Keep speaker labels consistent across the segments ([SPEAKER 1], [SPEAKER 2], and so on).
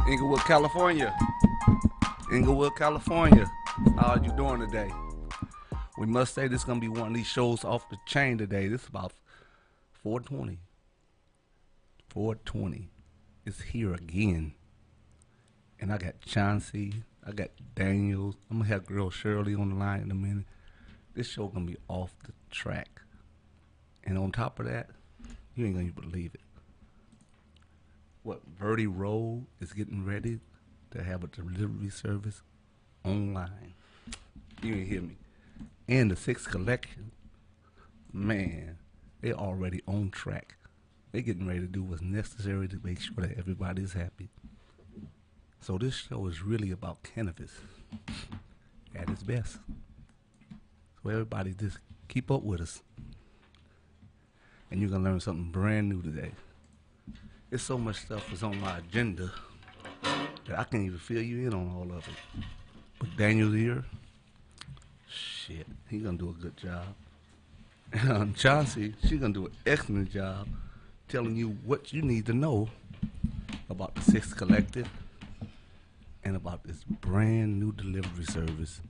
[SPEAKER 1] Inglewood, California. Inglewood, California. How are you doing today? We must say this is going to be one of these shows off the chain today. This is about 420. 420 is here again. And I got Chauncey. I got Daniels. I'm going to have girl Shirley on the line in a minute. This show going to be off the track. And on top of that, you ain't going to believe it. What, Verde Road is getting ready to have a delivery service online. You didn't hear me. And the Six Collection, man, they already on track. They getting ready to do what's necessary to make sure that everybody's happy. So this show is really about cannabis at its best. So everybody just keep up with us. And you're going to learn something brand new today. There's so much stuff that's on my agenda that I can't even fill you in on all of it. But Daniel's here. Shit, he's going to do a good job. And Chauncey, she's going to do an excellent job telling you what you need to know about the Six Collective and about this brand new delivery service.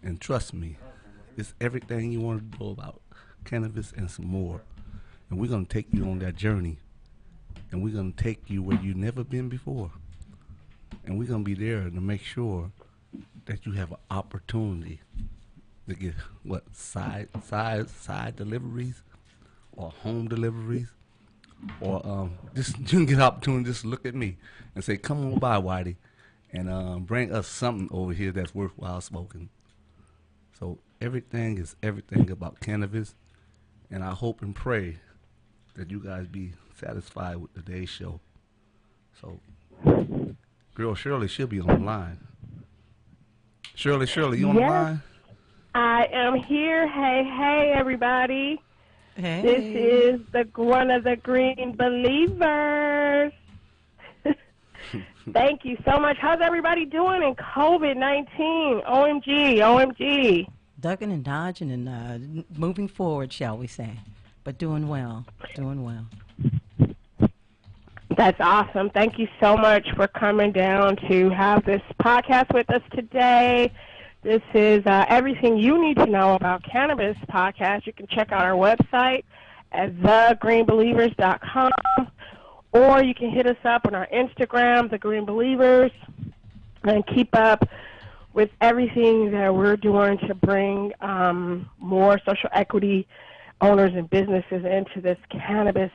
[SPEAKER 1] And trust me, it's everything you want to know about cannabis and some more. And we're going to take you on that journey. And we're going to take you where you've never been before. And we're going to be there to make sure that you have an opportunity to get, side deliveries or home deliveries. Or just you can get an opportunity to just look at me and say, come on by, Whitey, and bring us something over here that's worthwhile smoking. So everything is everything about cannabis. And I hope and pray that you guys be satisfied with today's show. So, girl Shirley should be on the line. Shirley, you on the line?
[SPEAKER 2] I am here. Hey, everybody.
[SPEAKER 3] Hey.
[SPEAKER 2] This is one of the Green Believers. Thank you so much. How's everybody doing in COVID-19? OMG.
[SPEAKER 3] Ducking and dodging and moving forward, shall we say. But doing well.
[SPEAKER 2] That's awesome. Thank you so much for coming down to have this podcast with us today. This is Everything You Need to Know About Cannabis podcast. You can check out our website at thegreenbelievers.com, or you can hit us up on our Instagram, The Green Believers, and keep up with everything that we're doing to bring more social equity owners and businesses into this cannabis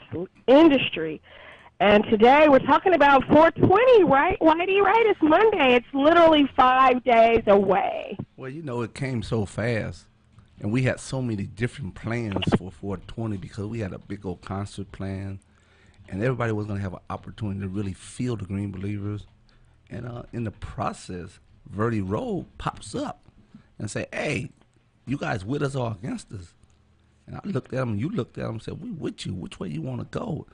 [SPEAKER 2] industry. And today we're talking about 420, right? Whitey, right? It's Monday. It's literally 5 days away.
[SPEAKER 1] Well, you know, it came so fast. And we had so many different plans for 420 because we had a big old concert plan. And everybody was going to have an opportunity to really feel the Green Believers. And in the process, Verde Road pops up and say, hey, you guys with us or against us? And I looked at them, and you looked at them and said, we with you. Which way you want to go?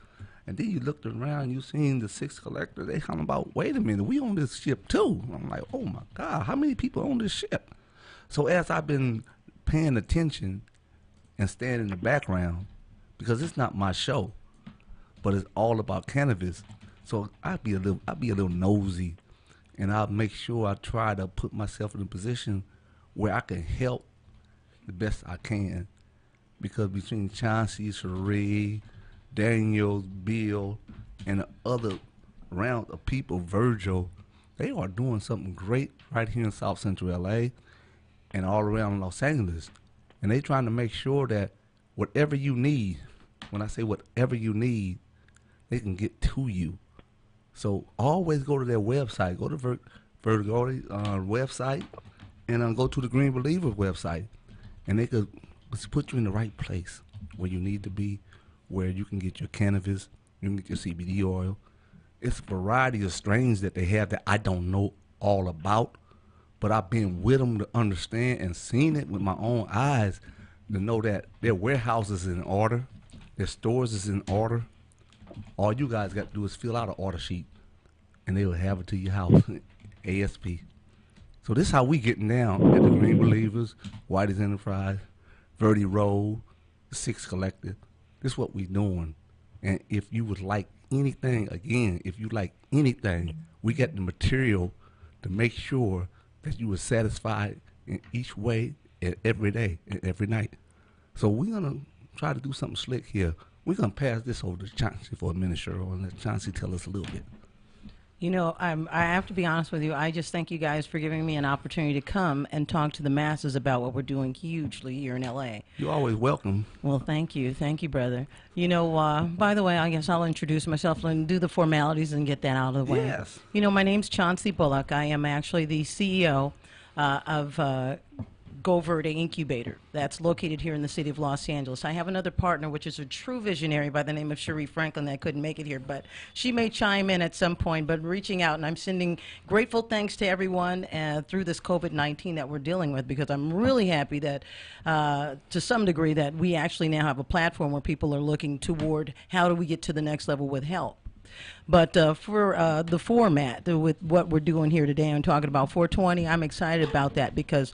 [SPEAKER 1] And then you looked around, you seen the Six Collectors. They kind of about, wait a minute, we on this ship too. I'm like, oh my God, how many people on this ship? So as I've been paying attention and staying in the background, because it's not my show, but it's all about cannabis. So I'd be a little nosy, and I'll make sure I try to put myself in a position where I can help the best I can. Because between Chauncey, Cherie, Daniel, Bill, and the other round of people, Virgil, they are doing something great right here in South Central LA and all around Los Angeles. And they trying to make sure that whatever you need, when I say whatever you need, they can get to you. So always go to their website, go to Vertigo website, and go to the Green Believers website. And they could put you in the right place where you need to be, where you can get your cannabis, you can get your CBD oil. It's a variety of strains that they have that I don't know all about, but I've been with them to understand and seen it with my own eyes to know that their warehouse is in order, their stores is in order. All you guys got to do is fill out an order sheet, and they will have it to your house, ASP. So this is how we getting down at the Green Believers, Whitey's Enterprise, Verde Road, the Six Collective. This is what we doing. And if you would like anything, again, if you like anything, we got the material to make sure that you are satisfied in each way and every day and every night. So we're going to try to do something slick here. We're going to pass this over to Chauncey for a minute, Cheryl, and let Chauncey tell us a little bit.
[SPEAKER 3] You know, I have to be honest with you. I just thank you guys for giving me an opportunity to come and talk to the masses about what we're doing hugely here in L.A.
[SPEAKER 1] You're always welcome.
[SPEAKER 3] Well, thank you. Thank you, brother. You know, by the way, I guess I'll introduce myself and do the formalities and get that out of the way.
[SPEAKER 1] Yes.
[SPEAKER 3] You know, my name's Chauncey Bullock. I am actually the CEO of Go Verde Incubator that's located here in the city of Los Angeles. I have another partner, which is a true visionary by the name of Cherie Franklin that couldn't make it here, but she may chime in at some point, but reaching out, and I'm sending grateful thanks to everyone through this COVID-19 that we're dealing with, because I'm really happy that to some degree that we actually now have a platform where people are looking toward how do we get to the next level with help. But for the format, with what we're doing here today and talking about 420, I'm excited about that because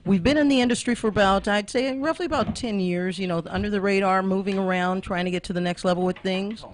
[SPEAKER 3] we've been in the industry for about, I'd say, roughly about 10 years, you know, under the radar, moving around, trying to get to the next level with things.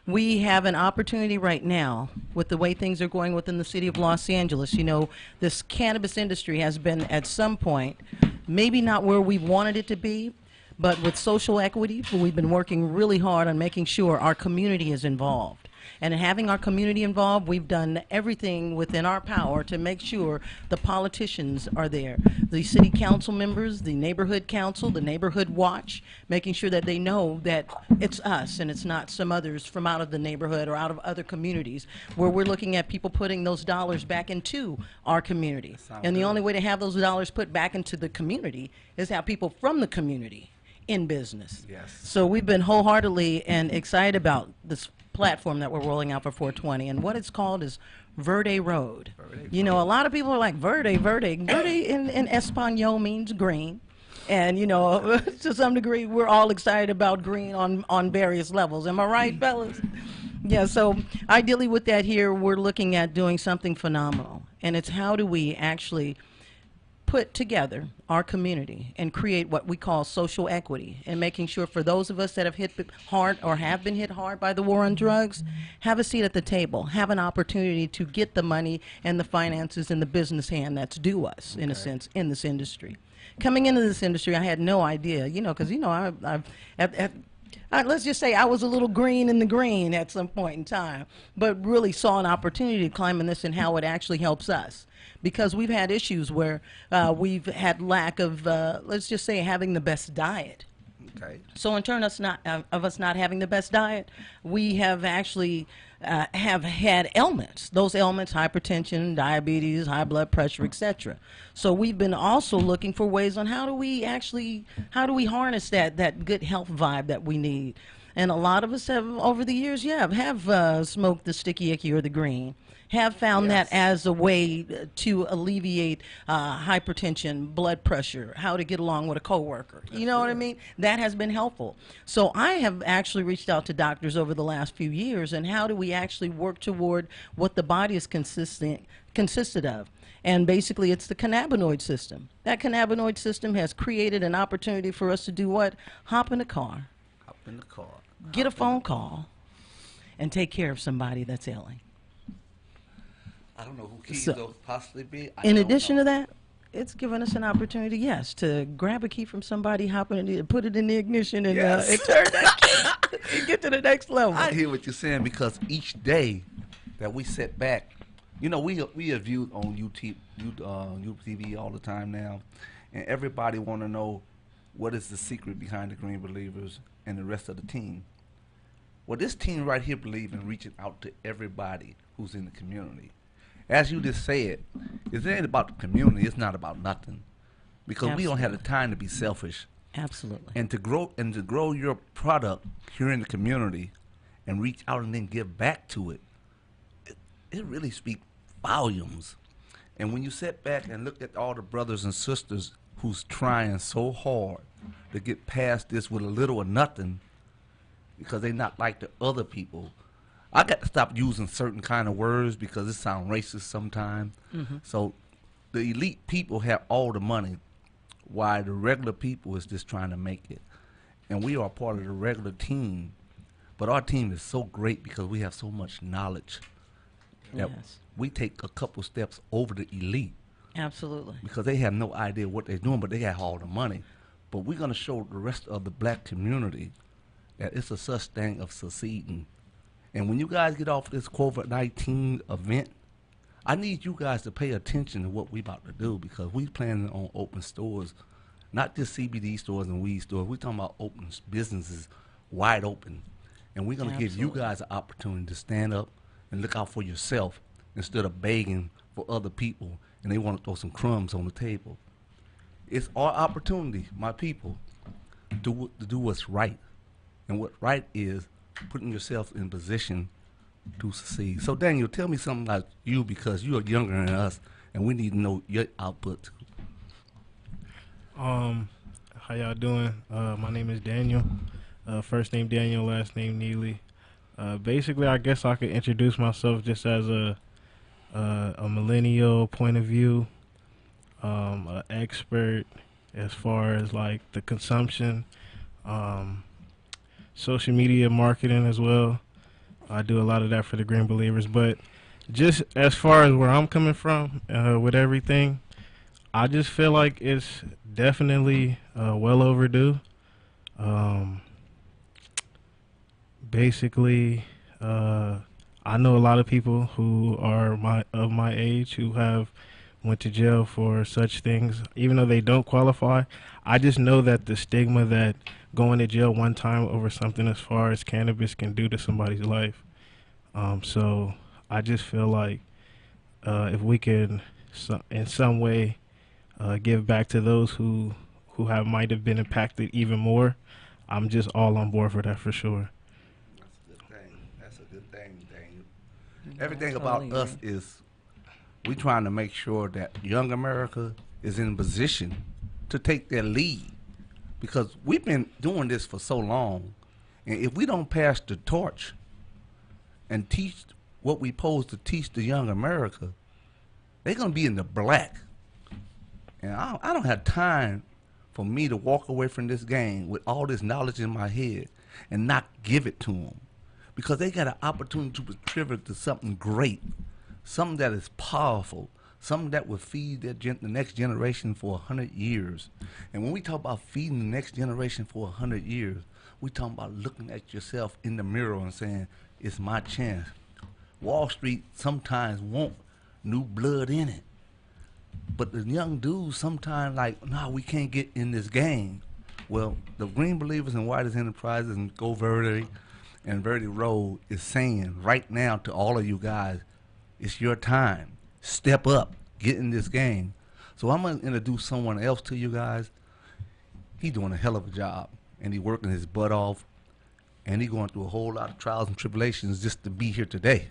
[SPEAKER 3] We have an opportunity right now with the way things are going within the city of Los Angeles. You know, this cannabis industry has been at some point, maybe not where we wanted it to be, but with social equity, we've been working really hard on making sure our community is involved. And in having our community involved, we've done everything within our power to make sure the politicians are there. The city council members, the neighborhood council, the neighborhood watch, making sure that they know that it's us and it's not some others from out of the neighborhood or out of other communities, where we're looking at people putting those dollars back into our community. And the only way to have those dollars put back into the community is have people from the community in business.
[SPEAKER 1] Yes.
[SPEAKER 3] So we've been wholeheartedly and excited about this platform that we're rolling out for 420, and what it's called is Verde Road. You know, a lot of people are like, Verde in Espanol means green. And, you know, to some degree, we're all excited about green on various levels. Am I right, fellas? Yeah, so ideally with that here, we're looking at doing something phenomenal. And it's how do we actually put together our community and create what we call social equity, and making sure for those of us that have hit hard or have been hit hard by the war on drugs, have a seat at the table, have an opportunity to get the money and the finances and the business hand that's due us, in a sense, in this industry. Coming into this industry, I had no idea, you know, because, you know, let's just say I was a little green in the green at some point in time, but really saw an opportunity to climb in this and how it actually helps us. Because we've had issues where we've had lack of, let's just say, having the best diet
[SPEAKER 1] Okay.
[SPEAKER 3] So in turn of us not having the best diet, we have actually have had ailments. Those ailments: hypertension, diabetes, high blood pressure, etc. So we've been also looking for ways on how do we harness that good health vibe that we need. And a lot of us have, over the years, have smoked the sticky icky or the green, have found
[SPEAKER 1] Yes.
[SPEAKER 3] that as a way to alleviate hypertension, blood pressure, how to get along with a coworker. You know what I mean? That has been helpful. So I have actually reached out to doctors over the last few years, and how do we actually work toward what the body is consisted of? And basically, it's the cannabinoid system. That cannabinoid system has created an opportunity for us to do what? Hop in a car,
[SPEAKER 1] Hop in the car.
[SPEAKER 3] get a phone call, and take care of somebody that's ailing.
[SPEAKER 1] I don't know who keys
[SPEAKER 3] So-
[SPEAKER 1] those possibly be.
[SPEAKER 3] In addition to that, it's given us an opportunity, yes, to grab a key from somebody, hop in it, put it in the ignition, and,
[SPEAKER 1] Yes.
[SPEAKER 3] and turn that key and get to the next level.
[SPEAKER 1] I hear what you're saying, because each day that we sit back, you know, we are viewed on UTV all the time now, and everybody want to know what is the secret behind the Green Believers and the rest of the team. Well, this team right here believe in reaching out to everybody who's in the community. As you just said, it ain't about the community. It's not about nothing, because we don't have the time to be selfish.
[SPEAKER 3] Absolutely.
[SPEAKER 1] And to grow your product here in the community and reach out and then give back to it, it really speaks volumes. And when you sit back and look at all the brothers and sisters who's trying so hard to get past this with a little or nothing, because they not like the other people. I got to stop using certain kind of words because it sounds racist sometimes. So the elite people have all the money, while the regular people is just trying to make it. And we are part of the regular team. But our team is so great because we have so much knowledge that
[SPEAKER 3] Yes.
[SPEAKER 1] we take a couple steps over the elite,
[SPEAKER 3] Absolutely.
[SPEAKER 1] because they have no idea what they're doing, but they have all the money. But we're going to show the rest of the black community that it's a such thing of succeeding. And when you guys get off this COVID-19 event, I need you guys to pay attention to what we about to do, because we planning on open stores, not just CBD stores and weed stores. We're talking about open businesses wide open. And we're going to give you
[SPEAKER 3] Absolutely.
[SPEAKER 1] guys an opportunity to stand up and look out for yourself instead of begging for other people and they want to throw some crumbs on the table. It's our opportunity, my people, to do what's right. And what right is putting yourself in position to succeed. So Daniel, tell me something about you, because you are younger than us and we need to know your output.
[SPEAKER 4] How y'all doing? My name is Daniel. First name Daniel, last name Neely. Basically, I guess I could introduce myself just as a millennial point of view, an expert as far as like the consumption, social media marketing as well. I do a lot of that for the Green Believers, but just as far as where I'm coming from with everything, I just feel like it's definitely well overdue. Basically, I know a lot of people who are of my age who have went to jail for such things, even though they don't qualify. I just know that the stigma that going to jail one time over something as far as cannabis can do to somebody's life. So I just feel like if we can, in some way, give back to those who might have been impacted even more, I'm just all on board for that for sure.
[SPEAKER 1] That's a good thing. That's a good thing, Daniel. Everything
[SPEAKER 3] I
[SPEAKER 1] about
[SPEAKER 3] totally
[SPEAKER 1] us
[SPEAKER 3] agree.
[SPEAKER 1] is we trying to make sure that young America is in position to take their lead, because we've been doing this for so long, and if we don't pass the torch and teach what we supposed to teach the young America, they're gonna be in the black. And I don't have time for me to walk away from this game with all this knowledge in my head and not give it to them, because they got an opportunity to contribute to something great, something that is powerful, something that will feed the next generation for 100 years. And when we talk about feeding the next generation for 100 years, we talking about looking at yourself in the mirror and saying, it's my chance. Wall Street sometimes want new blood in it. But the young dudes sometimes like, nah, we can't get in this game. Well, the Green Believers and Whitest Enterprises and Go Verde and Verde Road is saying right now to all of you guys, it's your time. Step up. Get in this game. So I'm going to introduce someone else to you guys. He's doing a hell of a job, and he's working his butt off, and he's going through a whole lot of trials and tribulations just to be here today.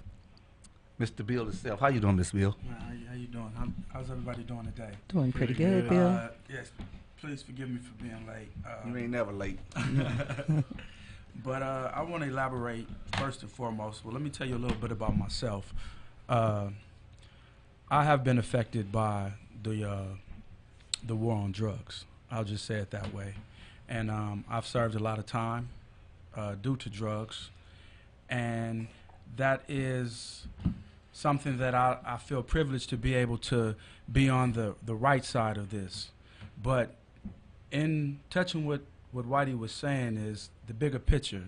[SPEAKER 1] Mr. Bill himself. How you doing, Mr. Bill?
[SPEAKER 5] How you doing? How's everybody doing today?
[SPEAKER 3] Doing pretty good, Bill.
[SPEAKER 5] Yes, please forgive me for being late.
[SPEAKER 1] You ain't never late.
[SPEAKER 5] But I want to elaborate first and foremost. Well, let me tell you a little bit about myself. I have been affected by the war on drugs. I'll just say it that way. And I've served a lot of time due to drugs. And that is something that I feel privileged to be able to be on the right side of this. But in touching what Whitey was saying is the bigger picture,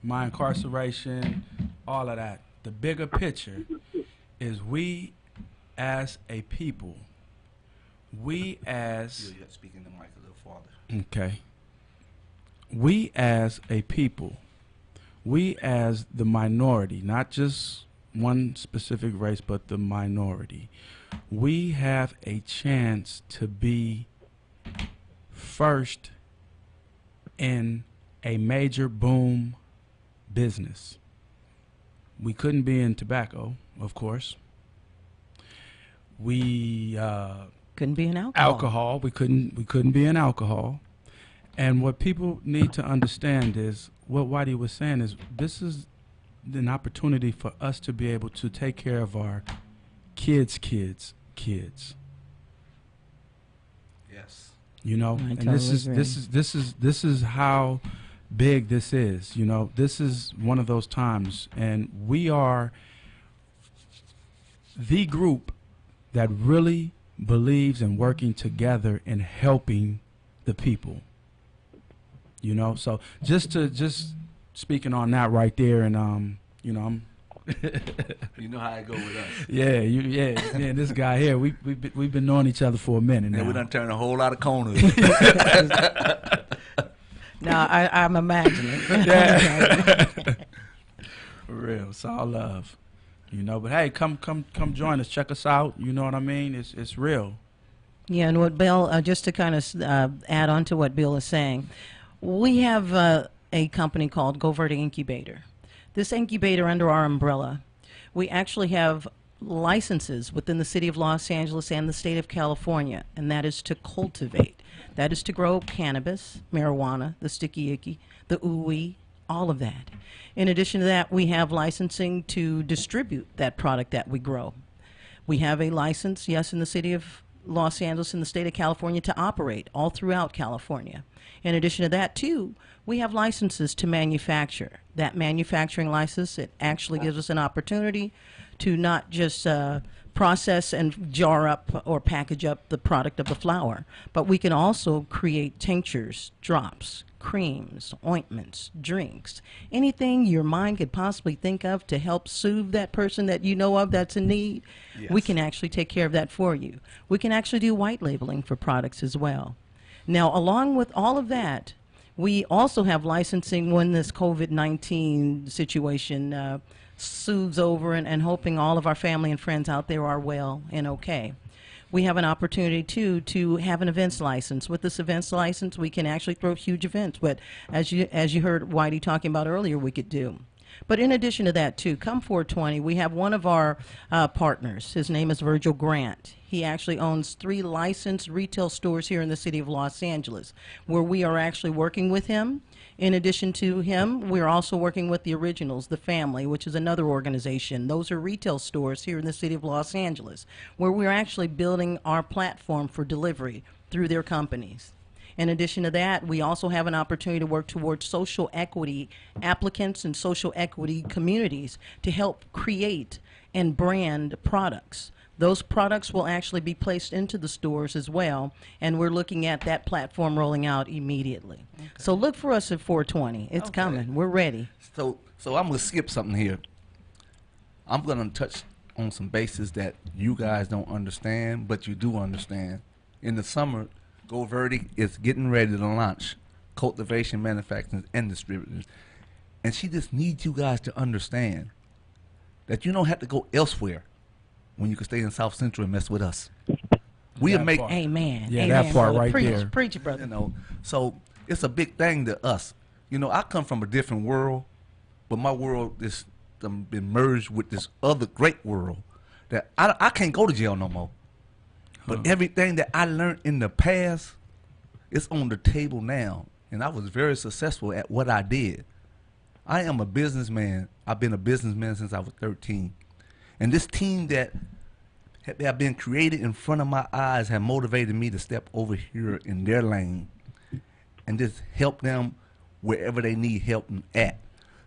[SPEAKER 5] my incarceration, all of that. The bigger picture is we as a people, we as...
[SPEAKER 1] You're speaking the mic a little farther.
[SPEAKER 5] Okay. We as a people, we as the minority, not just one specific race, but the minority, we have a chance to be first in a major boom business. We couldn't be in tobacco, of course. We
[SPEAKER 3] Couldn't be an alcohol.
[SPEAKER 5] alcohol. We couldn't be in alcohol. And what people need to understand is what Whitey was saying is this is an opportunity for us to be able to take care of our kids.
[SPEAKER 1] Yes.
[SPEAKER 5] You know,
[SPEAKER 3] I
[SPEAKER 5] and
[SPEAKER 3] totally
[SPEAKER 5] this is how big this is. You know, this is one of those times, and we are the group that really believes in working together and helping the people. You know, so just speaking on that right there, and you know, I'm
[SPEAKER 1] You know how it go with us.
[SPEAKER 5] yeah, this guy here, we've been knowing each other for a minute now.
[SPEAKER 1] And we done turned a whole lot of corners.
[SPEAKER 3] Now I'm imagining.
[SPEAKER 5] For real, it's all love, you know. But hey, come join us, check us out. You know what I mean? It's real.
[SPEAKER 3] Yeah, and what Bill, just to kind of add on to what Bill is saying, we have a company called Go Verde Incubator. This incubator under our umbrella, we actually have licenses within the city of Los Angeles and the state of California, and that is to cultivate. That is to grow cannabis, marijuana, the sticky icky, the ooey, all of that. In addition to that, we have licensing to distribute that product that we grow. We have a license, yes, in the city of Los Angeles and the state of California to operate all throughout California. In addition to that, too, we have licenses to manufacture. That manufacturing license, it actually gives us an opportunity to not just process and jar up or package up the product of the flower, but we can also create tinctures, drops, creams, ointments, drinks, anything your mind could possibly think of to help soothe that person that you know of that's in need.
[SPEAKER 1] Yes.
[SPEAKER 3] We can actually take care of that for you. We can actually do white labeling for products as well. Now, along with all of that, we also have licensing when this COVID-19 situation soothes over, and hoping all of our family and friends out there are well and okay. We have an opportunity, too, to have an events license. With this events license, we can actually throw huge events, but as you heard Whitey talking about earlier, we could do. But in addition to that, too, come 420, we have one of our partners. His name is Virgil Grant. He actually owns 3 licensed retail stores here in the city of Los Angeles, where we are actually working with him. In addition to him, we're also working with the Originals, the Family, which is another organization. Those are retail stores here in the city of Los Angeles, where we're actually building our platform for delivery through their companies. In addition to that, we also have an opportunity to work towards social equity applicants and social equity communities to help create and brand products. Those products will actually be placed into the stores as well, and we're looking at that platform rolling out immediately. Okay. So look for us at 420. It's coming. We're ready.
[SPEAKER 1] So I'm going to skip something here. I'm going to touch on some bases that you guys don't understand, but you do understand. In the summer, Go Verde is getting ready to launch cultivation, manufacturing, and distributing. And she just needs you guys to understand that you don't have to go elsewhere when you can stay in South Central and mess with us. We'll
[SPEAKER 5] That
[SPEAKER 1] make,
[SPEAKER 5] part.
[SPEAKER 3] Amen.
[SPEAKER 5] Yeah,
[SPEAKER 3] Amen,
[SPEAKER 5] that part
[SPEAKER 3] brother.
[SPEAKER 5] right
[SPEAKER 3] Preach,
[SPEAKER 5] there.
[SPEAKER 3] Preach, brother.
[SPEAKER 1] you know, so it's a big thing to us. You know, I come from a different world, but my world is been merged with this other great world that I can't go to jail no more. But everything that I learned in the past is on the table now. And I was very successful at what I did. I am a businessman. I've been a businessman since I was 13. And this team that have been created in front of my eyes have motivated me to step over here in their lane and just help them wherever they need help at.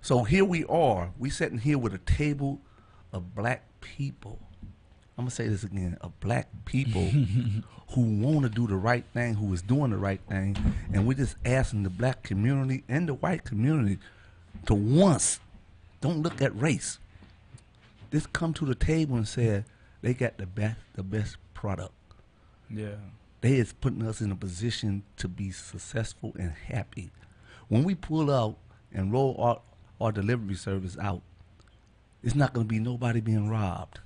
[SPEAKER 1] So here we are. We sitting here with a table of black people. I'm going to say this again, of black people who want to do the right thing, who is doing the right thing. And we're just asking the black community and the white community to once, don't look at race. Just come to the table and say they got the best product.
[SPEAKER 5] Yeah.
[SPEAKER 1] They is putting us in a position to be successful and happy. When we pull out and roll our delivery service out, it's not going to be nobody being robbed.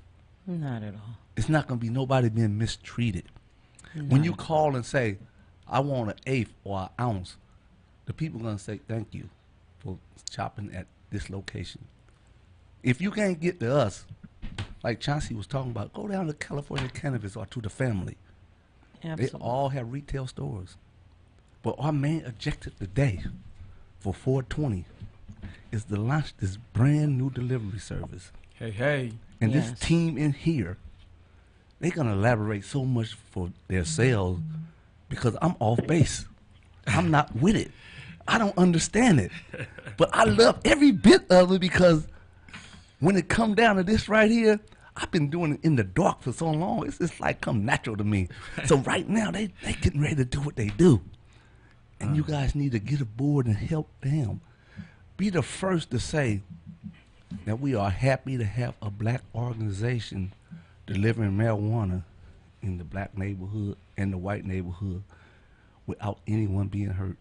[SPEAKER 3] Not at all.
[SPEAKER 1] It's not going to be nobody being mistreated. When you call and say, I want an eighth or an ounce, the people are going to say, thank you for shopping at this location. If you can't get to us, like Chauncey was talking about, go down to California Cannabis or to the family.
[SPEAKER 3] Absolutely.
[SPEAKER 1] They all have retail stores. But our main objective today for 420 is to launch this brand new delivery service.
[SPEAKER 5] Hey, hey.
[SPEAKER 1] And
[SPEAKER 3] Yes.
[SPEAKER 1] this team in here, they're going to elaborate so much for their sales because I'm off base. I'm not with it. I don't understand it. But I love every bit of it because when it come down to this right here, I've been doing it in the dark for so long. It's just like come natural to me. So right now, they getting ready to do what they do. And you guys need to get aboard and help them. Be the first to say that we are happy to have a black organization delivering marijuana in the black neighborhood and the white neighborhood without anyone being hurt.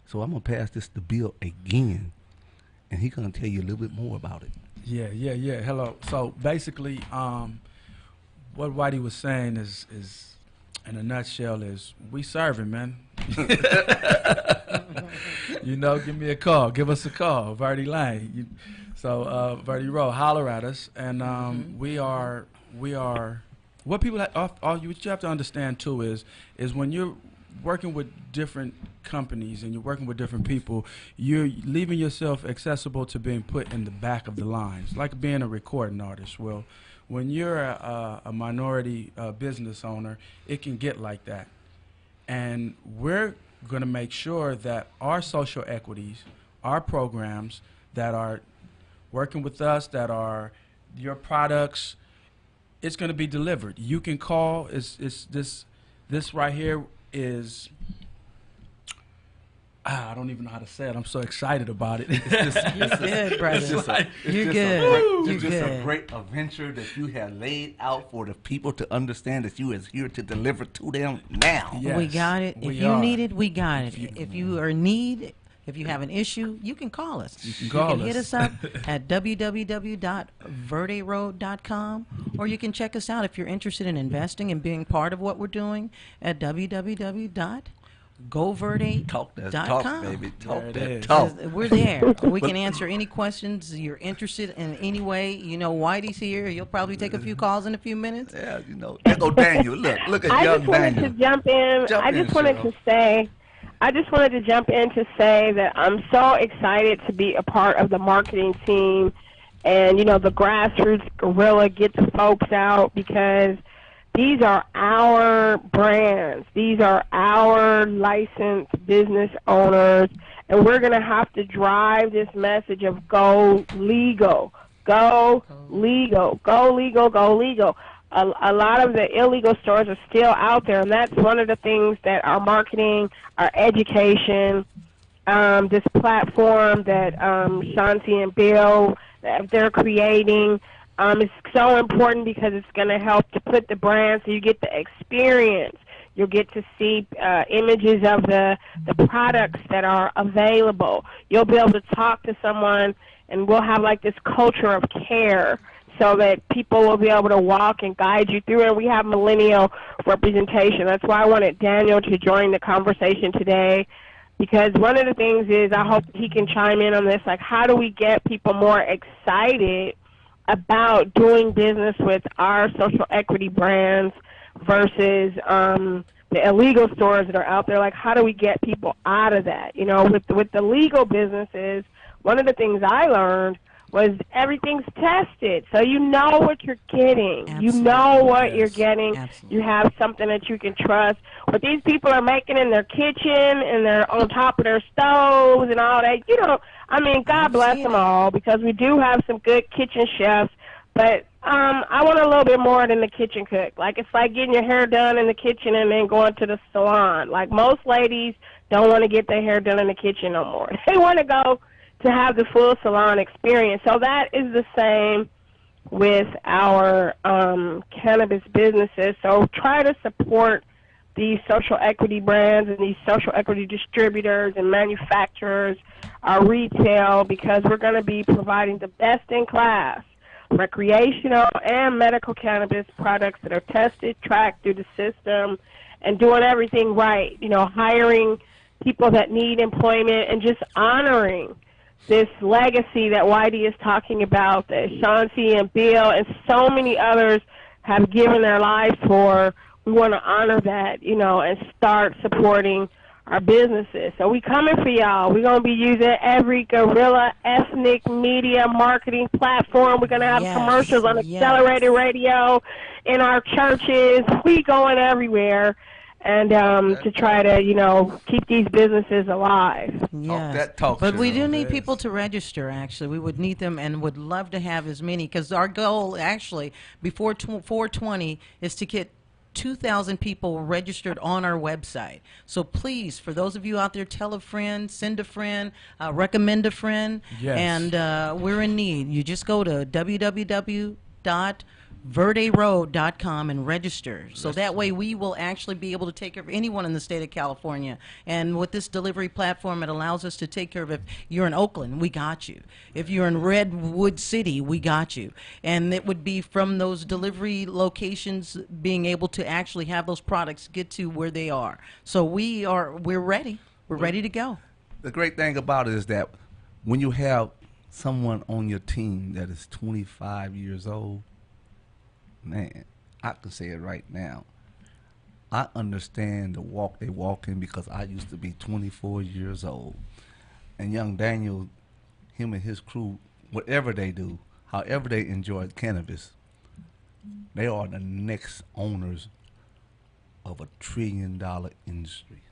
[SPEAKER 1] So I'm going to pass this to Bill again, and he's going to tell you a little bit more about it.
[SPEAKER 5] Yeah. Hello. So basically, what Whitey was saying is in a nutshell is we serving, man. You know, give me a call. Give us a call, Verde Lane. Verde Road, holler at us, and we are. What people what you have to understand too is when you're working with different companies and you're working with different people, you're leaving yourself accessible to being put in the back of the lines, like being a recording artist. Well, when you're a minority business owner, it can get like that. And we're going to make sure that our social equities, our programs that are working with us, that are your products, it's going to be delivered. You can call. It's this right here is. I don't even know how to say it. I'm so excited about it.
[SPEAKER 3] You're good, brother. You're good. You're
[SPEAKER 1] It's just a
[SPEAKER 3] good.
[SPEAKER 1] great adventure that you have laid out for the people to understand that you is here to deliver to them now.
[SPEAKER 5] Yeah.
[SPEAKER 3] We
[SPEAKER 5] Yes,
[SPEAKER 3] got it. If
[SPEAKER 5] we
[SPEAKER 3] you
[SPEAKER 5] are.
[SPEAKER 3] need it, we got it. If you are in need, if you have an issue, you can call us. You
[SPEAKER 5] can call
[SPEAKER 3] hit
[SPEAKER 5] us.
[SPEAKER 3] us up at www.verderoad.com, or you can check us out if you're interested in investing and being part of what we're doing at www.goverde.com.
[SPEAKER 1] Talk that talk, baby. Talk
[SPEAKER 5] There it
[SPEAKER 1] that
[SPEAKER 5] is.
[SPEAKER 1] talk.
[SPEAKER 3] We're there. We can answer any questions you're interested in any way. You know, Whitey's here. You'll probably take a few calls in a few minutes.
[SPEAKER 1] Yeah, you know. There go Daniel. Look at
[SPEAKER 2] I
[SPEAKER 1] young
[SPEAKER 2] just wanted
[SPEAKER 1] Daniel.
[SPEAKER 2] to jump in.
[SPEAKER 1] Jump
[SPEAKER 2] I
[SPEAKER 1] in,
[SPEAKER 2] just wanted
[SPEAKER 1] Cheryl.
[SPEAKER 2] to say, I just wanted to jump in to say that I'm so excited to be a part of the marketing team, and you know, the grassroots guerrilla gets folks out because these are our brands. These are our licensed business owners, and we're going to have to drive this message of go legal, go legal, go legal, go legal. A lot of the illegal stores are still out there, and that's one of the things that our marketing, our education, this platform that Shanti and Bill, that they're creating, is so important because it's going to help to put the brand so you get the experience. You'll get to see images of the products that are available. You'll be able to talk to someone, and we'll have like this culture of care so that people will be able to walk and guide you through it. We have millennial representation. That's why I wanted Daniel to join the conversation today, because one of the things is, I hope he can chime in on this, like how do we get people more excited about doing business with our social equity brands versus the illegal stores that are out there. Like, how do we get people out of that? You know, with the legal businesses, one of the things I learned was everything's tested. So you know what you're getting.
[SPEAKER 3] Absolutely.
[SPEAKER 2] You know what you're getting.
[SPEAKER 3] Absolutely.
[SPEAKER 2] You have something that you can trust. What these people are making in their kitchen and they're on top of their stoves and all that, you know, I mean, God bless them all, because we do have some good kitchen chefs. But I want a little bit more than the kitchen cook. Like, it's like getting your hair done in the kitchen and then going to the salon. Like, most ladies don't want to get their hair done in the kitchen no more. They want to go to have the full salon experience. So that is the same with our cannabis businesses. So try to support these social equity brands and these social equity distributors and manufacturers, our retail, because we're going to be providing the best in class recreational and medical cannabis products that are tested, tracked through the system, and doing everything right. You know, hiring people that need employment and just honoring this legacy that Whitey is talking about, that Chauncey and Bill and so many others have given their lives for. We want to honor that, you know, and start supporting our businesses. So we coming for y'all. We're going to be using every guerrilla ethnic media marketing platform. We're going to have commercials on Accelerated Radio, in our churches. We going everywhere. And to try to, you know, keep these businesses alive.
[SPEAKER 3] Yes. But we do need people to register, actually. We would need them and would love to have as many, because our goal, actually, before 420 is to get 2,000 people registered on our website. So please, for those of you out there, tell a friend, send a friend, recommend a friend.
[SPEAKER 5] Yes.
[SPEAKER 3] And we're in need. You just go to www.verderoad.com and register. So that way we will actually be able to take care of anyone in the state of California. And with this delivery platform, it allows us to take care of, if you're in Oakland, we got you. If you're in Redwood City, we got you. And it would be from those delivery locations being able to actually have those products get to where they are. So we're ready. We're ready to go.
[SPEAKER 1] The great thing about it is that when you have someone on your team that is 25 years old, man, I can say it right now. I understand the walk they walk in, because I used to be 24 years old. And young Daniel, him and his crew, whatever they do, however they enjoy cannabis, they are the next owners of a $1 trillion industry.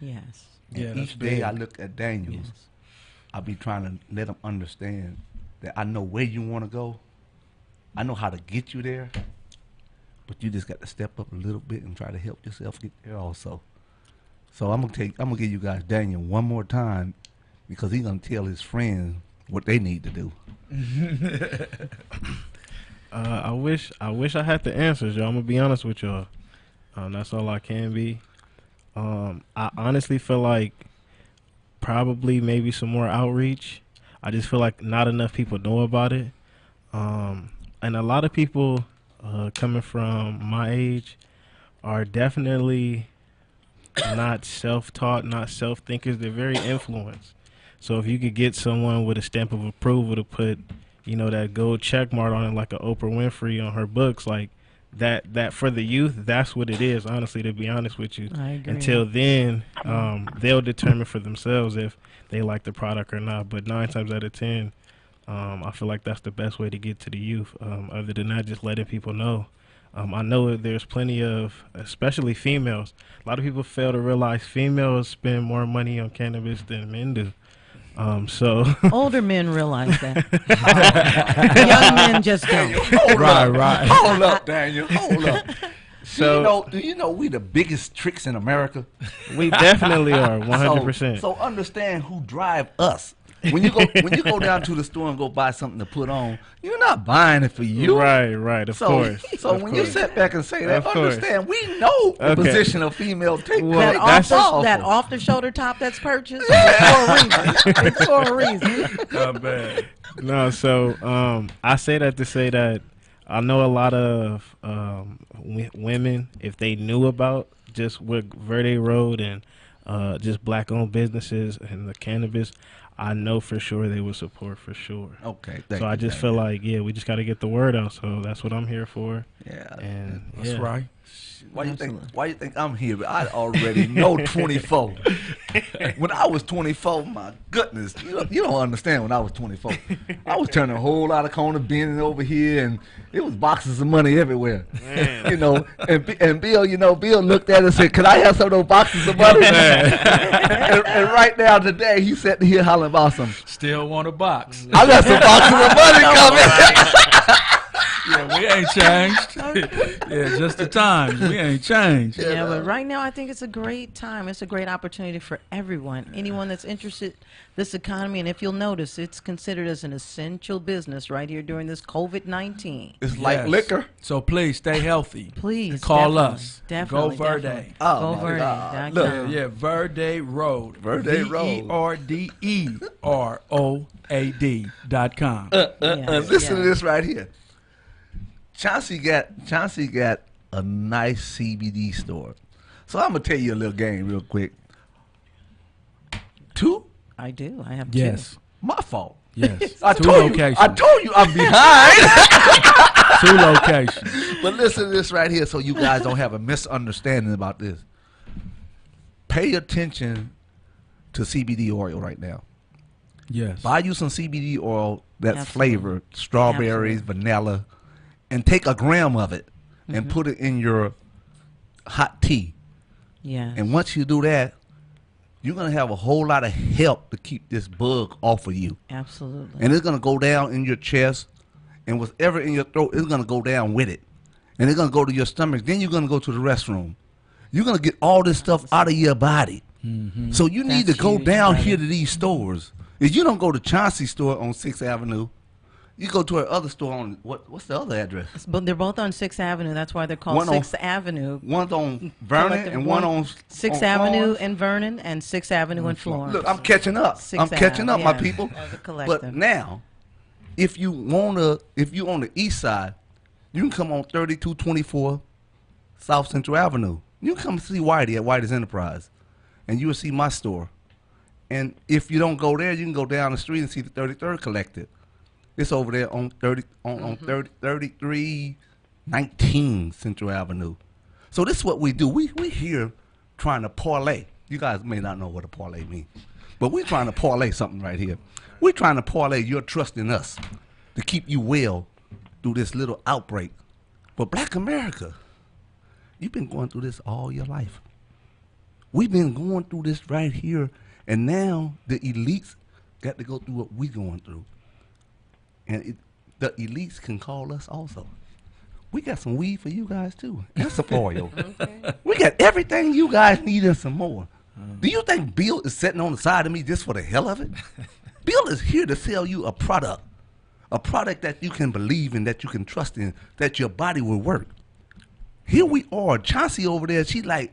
[SPEAKER 3] Yes.
[SPEAKER 1] And each day I look at Daniels, I be trying to let them understand that I know where you want to go. I know how to get you there, but you just got to step up a little bit and try to help yourself get there also. So I'm gonna give you guys Daniel one more time, because he's gonna tell his friends what they need to do.
[SPEAKER 4] I wish I had the answers, y'all. I'm gonna be honest with y'all. That's all I can be. I honestly feel like probably maybe some more outreach. I just feel like not enough people know about it. And a lot of people coming from my age are definitely not self-taught, not self-thinkers. They're very influenced. So if you could get someone with a stamp of approval to put, you know, that gold check mark on it, like a Oprah Winfrey on her books, like that for the youth, that's what it is, honestly, to be honest with you.
[SPEAKER 3] I agree.
[SPEAKER 4] Until then, they'll determine for themselves if they like the product or not. But 9 times out of 10, I feel like that's the best way to get to the youth. Other than that, just letting people know. I know that there's plenty of, especially females, a lot of people fail to realize females spend more money on cannabis than men do. So
[SPEAKER 3] older men realize that. Young men just don't.
[SPEAKER 1] Right. Hold up, Daniel. Hold up.
[SPEAKER 4] So
[SPEAKER 1] do you know we the biggest tricks in America?
[SPEAKER 4] We definitely are, 100%.
[SPEAKER 1] So understand who drive us. When you go down to the store and go buy something to put on, you're not buying it for you.
[SPEAKER 4] Right, of course.
[SPEAKER 1] So
[SPEAKER 4] of
[SPEAKER 1] when
[SPEAKER 4] course.
[SPEAKER 1] you sit back and say that,
[SPEAKER 4] Of course.
[SPEAKER 1] understand we know the
[SPEAKER 4] Okay.
[SPEAKER 1] position of female take.
[SPEAKER 4] Well,
[SPEAKER 3] That
[SPEAKER 4] that's
[SPEAKER 3] off the shoulder top that's purchased it's for a reason. It's for a reason.
[SPEAKER 5] Oh, man.
[SPEAKER 4] No, so I say that to say that I know a lot of women, if they knew about just what Verde Road and just black-owned businesses and the cannabis, I know for sure they would support for sure.
[SPEAKER 1] Okay.
[SPEAKER 4] So I just feel like, we just got to get the word out. So that's what I'm here for.
[SPEAKER 1] Yeah.
[SPEAKER 4] And
[SPEAKER 5] That's right.
[SPEAKER 1] Why you think I'm here? I already know 24. When I was 24, my goodness, you don't understand. When I was 24, I was turning a whole lot of corner, bending over here, and it was boxes of money everywhere.
[SPEAKER 4] Man.
[SPEAKER 1] You know, and Bill, Bill looked at it and said, "Could I have some of those boxes of money?" and right now today, he's sitting here hollering about some.
[SPEAKER 5] Still want a box.
[SPEAKER 1] I got some boxes of money coming.
[SPEAKER 5] Yeah, we ain't changed. Yeah, just the times. We ain't changed.
[SPEAKER 3] Yeah, but right now I think it's a great time. It's a great opportunity for everyone. Anyone that's interested in this economy, and if you'll notice, it's considered as an essential business right here during this COVID-19.
[SPEAKER 1] It's like
[SPEAKER 5] Yes.
[SPEAKER 1] liquor.
[SPEAKER 5] So please stay healthy.
[SPEAKER 3] Please
[SPEAKER 5] Call
[SPEAKER 3] definitely,
[SPEAKER 5] us.
[SPEAKER 3] Definitely,
[SPEAKER 5] Go Verde.
[SPEAKER 3] definitely.
[SPEAKER 1] Oh,
[SPEAKER 3] Go
[SPEAKER 1] my
[SPEAKER 3] Verde.
[SPEAKER 1] God.
[SPEAKER 3] Dot
[SPEAKER 1] Look.
[SPEAKER 3] com.
[SPEAKER 5] Yeah, Verde Road.
[SPEAKER 1] Verde Road.
[SPEAKER 5] VERDEROAD.com.
[SPEAKER 1] Listen to
[SPEAKER 3] yes.
[SPEAKER 1] this right here. Chauncey got a nice CBD store. So I'm gonna tell you a little game real quick. 2?
[SPEAKER 3] I do. I have
[SPEAKER 5] Yes.
[SPEAKER 1] My fault.
[SPEAKER 5] Yes.
[SPEAKER 1] I
[SPEAKER 5] Two
[SPEAKER 1] told
[SPEAKER 5] locations.
[SPEAKER 1] you I'm behind.
[SPEAKER 5] Two locations.
[SPEAKER 1] But listen to this right here so you guys don't have a misunderstanding about this. Pay attention to CBD oil right now.
[SPEAKER 5] Yes.
[SPEAKER 1] Buy you some CBD oil that's
[SPEAKER 3] Absolutely.
[SPEAKER 1] flavored, strawberries, vanilla, and take a gram of it and put it in your hot tea.
[SPEAKER 3] Yes.
[SPEAKER 1] And once you do that, you're going to have a whole lot of help to keep this bug off of you.
[SPEAKER 3] Absolutely.
[SPEAKER 1] And it's going to go down in your chest, and whatever in your throat is going to go down with it. And it's going to go to your stomach. Then you're going to go to the restroom. You're going to get all this stuff out of your body. So you need
[SPEAKER 3] That's
[SPEAKER 1] to go
[SPEAKER 3] huge,
[SPEAKER 1] down
[SPEAKER 3] brother.
[SPEAKER 1] here to these stores. If you don't go to Chauncey's store on 6th Avenue, you go to our other store on, what's the other address?
[SPEAKER 3] But they're both on 6th Avenue. That's why they're called
[SPEAKER 1] One on-
[SPEAKER 3] 6th Avenue.
[SPEAKER 1] One's on Vernon
[SPEAKER 3] Collective
[SPEAKER 1] and one on
[SPEAKER 3] 6th
[SPEAKER 1] on
[SPEAKER 3] Avenue
[SPEAKER 1] Florence.
[SPEAKER 3] in Vernon and 6th Avenue in Florence.
[SPEAKER 1] Look, I'm catching up. I'm
[SPEAKER 3] Sixth
[SPEAKER 1] catching
[SPEAKER 3] Ave,
[SPEAKER 1] up, my
[SPEAKER 3] yeah,
[SPEAKER 1] people.
[SPEAKER 3] as a
[SPEAKER 1] But
[SPEAKER 3] collective.
[SPEAKER 1] now, if you on the east side, you can come on 3224 South Central Avenue. You can come see Whitey at Whitey's Enterprise, and you will see my store. And if you don't go there, you can go down the street and see the 33rd Collective. It's over there on 3319 Central Avenue. So this is what we do. We here trying to parlay. You guys may not know what a parlay means, but we're trying to parlay something right here. We're trying to parlay your trust in us to keep you well through this little outbreak. But Black America, you've been going through this all your life. We've been going through this right here, and now the elites got to go through what we're going through. And the elites can call us also. We got some weed for you guys too, and some oil. We got everything you guys need and some more. Do you think Bill is sitting on the side of me just for the hell of it? Bill is here to sell you a product that you can believe in, that you can trust in, that your body will work. Here we are, Chauncey over there. She like,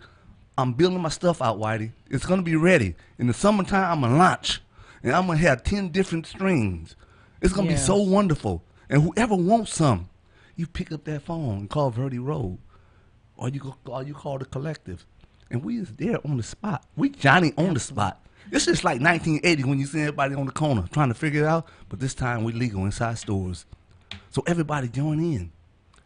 [SPEAKER 1] I'm building my stuff out, Whitey. It's gonna be ready in the summertime. I'm gonna launch, and I'm gonna have 10 different strings. It's gonna be so
[SPEAKER 3] Yes.
[SPEAKER 1] wonderful. And whoever wants some, you pick up that phone and call Verde Road, or you call the collective, and we is there on the spot. We Johnny on the spot. It's just like 1980 when you see everybody on the corner trying to figure it out, but this time we legal inside stores. So everybody join in.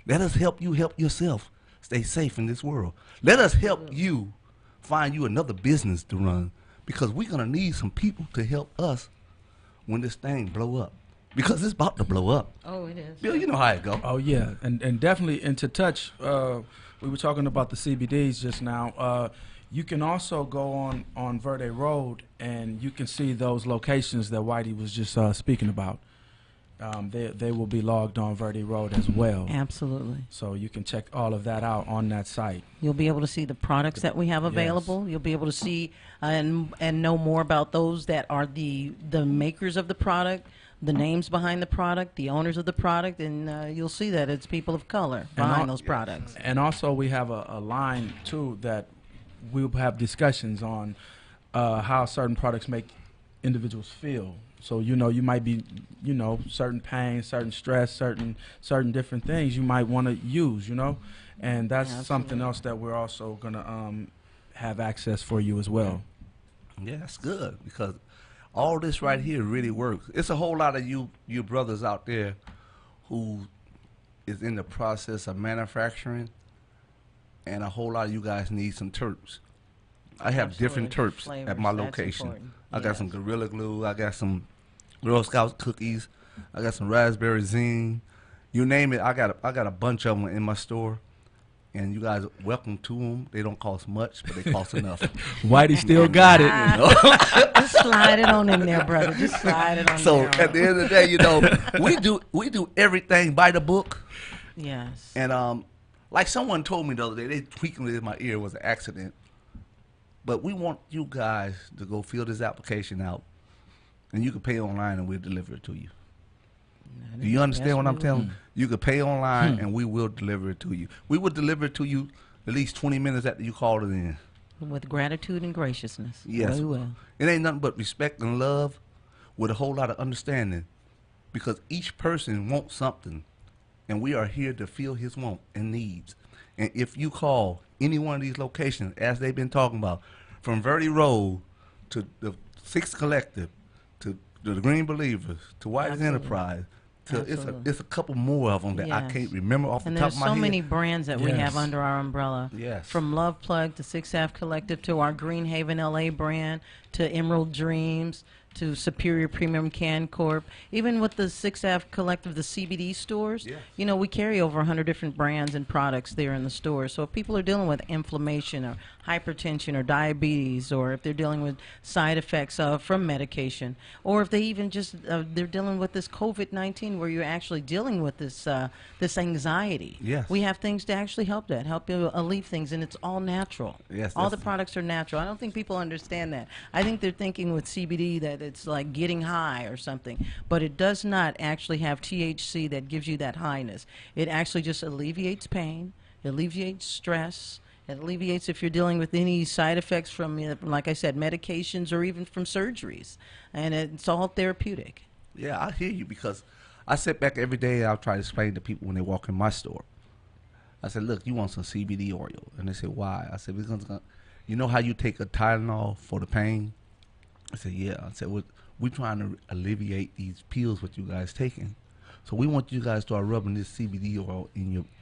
[SPEAKER 1] Let us help you help yourself stay safe in this world. Let us help you find you another business to run, because we're gonna need some people to help us when this thing blow up, because it's about to blow up.
[SPEAKER 3] Oh, it is.
[SPEAKER 1] Bill, you know how it go.
[SPEAKER 5] Oh yeah, and definitely, and to touch, we were talking about the CBDs just now. You can also go on Verde Road, and you can see those locations that Whitey was just speaking about. they will be logged on Verde Road as well.
[SPEAKER 3] Absolutely.
[SPEAKER 5] So you can check all of that out on that site.
[SPEAKER 3] You'll be able to see the products that we have available. You'll be able to see and know more about those that are the makers of the product, the names behind the product, the owners of the product, and you'll see that it's people of color behind those products.
[SPEAKER 5] And also we have a line too that we'll have discussions on how certain products make individuals feel. So you might be certain pain, certain stress, certain different things you might want to use, and that's something else that we're also gonna have access for you as well.
[SPEAKER 1] Yeah, that's good because all this right here really works. It's a whole lot of you brothers out there who is in the process of manufacturing, and a whole lot of you guys need some terps. I have different terps at my location. I got some Gorilla Glue. I got some Girl Scout cookies. I got some raspberry zing. You name it, I got a bunch of them in my store. And you guys are welcome to them. They don't cost much, but they cost enough.
[SPEAKER 5] Whitey still got it.
[SPEAKER 3] Just slide it on in there, brother. Just slide it on
[SPEAKER 1] So
[SPEAKER 3] there.
[SPEAKER 1] at the end of the day, we do everything by the book.
[SPEAKER 3] Yes.
[SPEAKER 1] And like someone told me the other day, they tweaking it in my ear, it was an accident. But we want you guys to go fill this application out, and you can pay online, and we'll deliver it to you. Do you understand what I'm telling you? You can pay online, and we will deliver it to you. We will deliver it to you at least 20 minutes after you called it in.
[SPEAKER 3] With gratitude and graciousness.
[SPEAKER 1] Yes.
[SPEAKER 3] We will.
[SPEAKER 1] It ain't nothing but respect and love with a whole lot of understanding, because each person wants something, and we are here to fill his want and needs. And if you call any one of these locations, as they've been talking about, from Verde Road to the Sixth Collective, to the Green Believers, to White's
[SPEAKER 3] Absolutely.
[SPEAKER 1] Enterprise, to
[SPEAKER 3] Absolutely.
[SPEAKER 1] it's a couple more of them that I
[SPEAKER 3] Yes.
[SPEAKER 1] can't remember off
[SPEAKER 3] And
[SPEAKER 1] the top
[SPEAKER 3] there's
[SPEAKER 1] of my
[SPEAKER 3] so
[SPEAKER 1] head.
[SPEAKER 3] many brands that we
[SPEAKER 5] Yes.
[SPEAKER 3] have under our umbrella.
[SPEAKER 1] Yes.
[SPEAKER 3] From Love Plug to Six Half Collective to our Green Haven LA brand to Emerald Dreams to Superior Premium Can Corp. Even with the Six Half Collective, the CBD stores,
[SPEAKER 1] Yes.
[SPEAKER 3] we carry over 100 different brands and products there in the store. So if people are dealing with inflammation or hypertension or diabetes, or if they're dealing with side effects from medication, or if they even just they're dealing with this COVID-19 where you're actually dealing with this this anxiety.
[SPEAKER 1] Yes.
[SPEAKER 3] We have things to actually help you alleviate things, and it's all natural.
[SPEAKER 1] Yes,
[SPEAKER 3] all the
[SPEAKER 1] that's-
[SPEAKER 3] products are natural. I don't think people understand that. I think they're thinking with CBD that it's like getting high or something, but it does not actually have THC that gives you that highness. It actually just alleviates pain, alleviates stress. It alleviates if you're dealing with any side effects from, like I said, medications or even from surgeries, and it's all therapeutic.
[SPEAKER 1] Yeah, I hear you, because I sit back every day and I'll try to explain to people when they walk in my store. I said, look, you want some CBD oil? And they say, why? I said, because you know how you take a Tylenol for the pain? I said, yeah. I said, we're trying to alleviate these pills what you guys taking. So we want you guys to start rubbing this CBD oil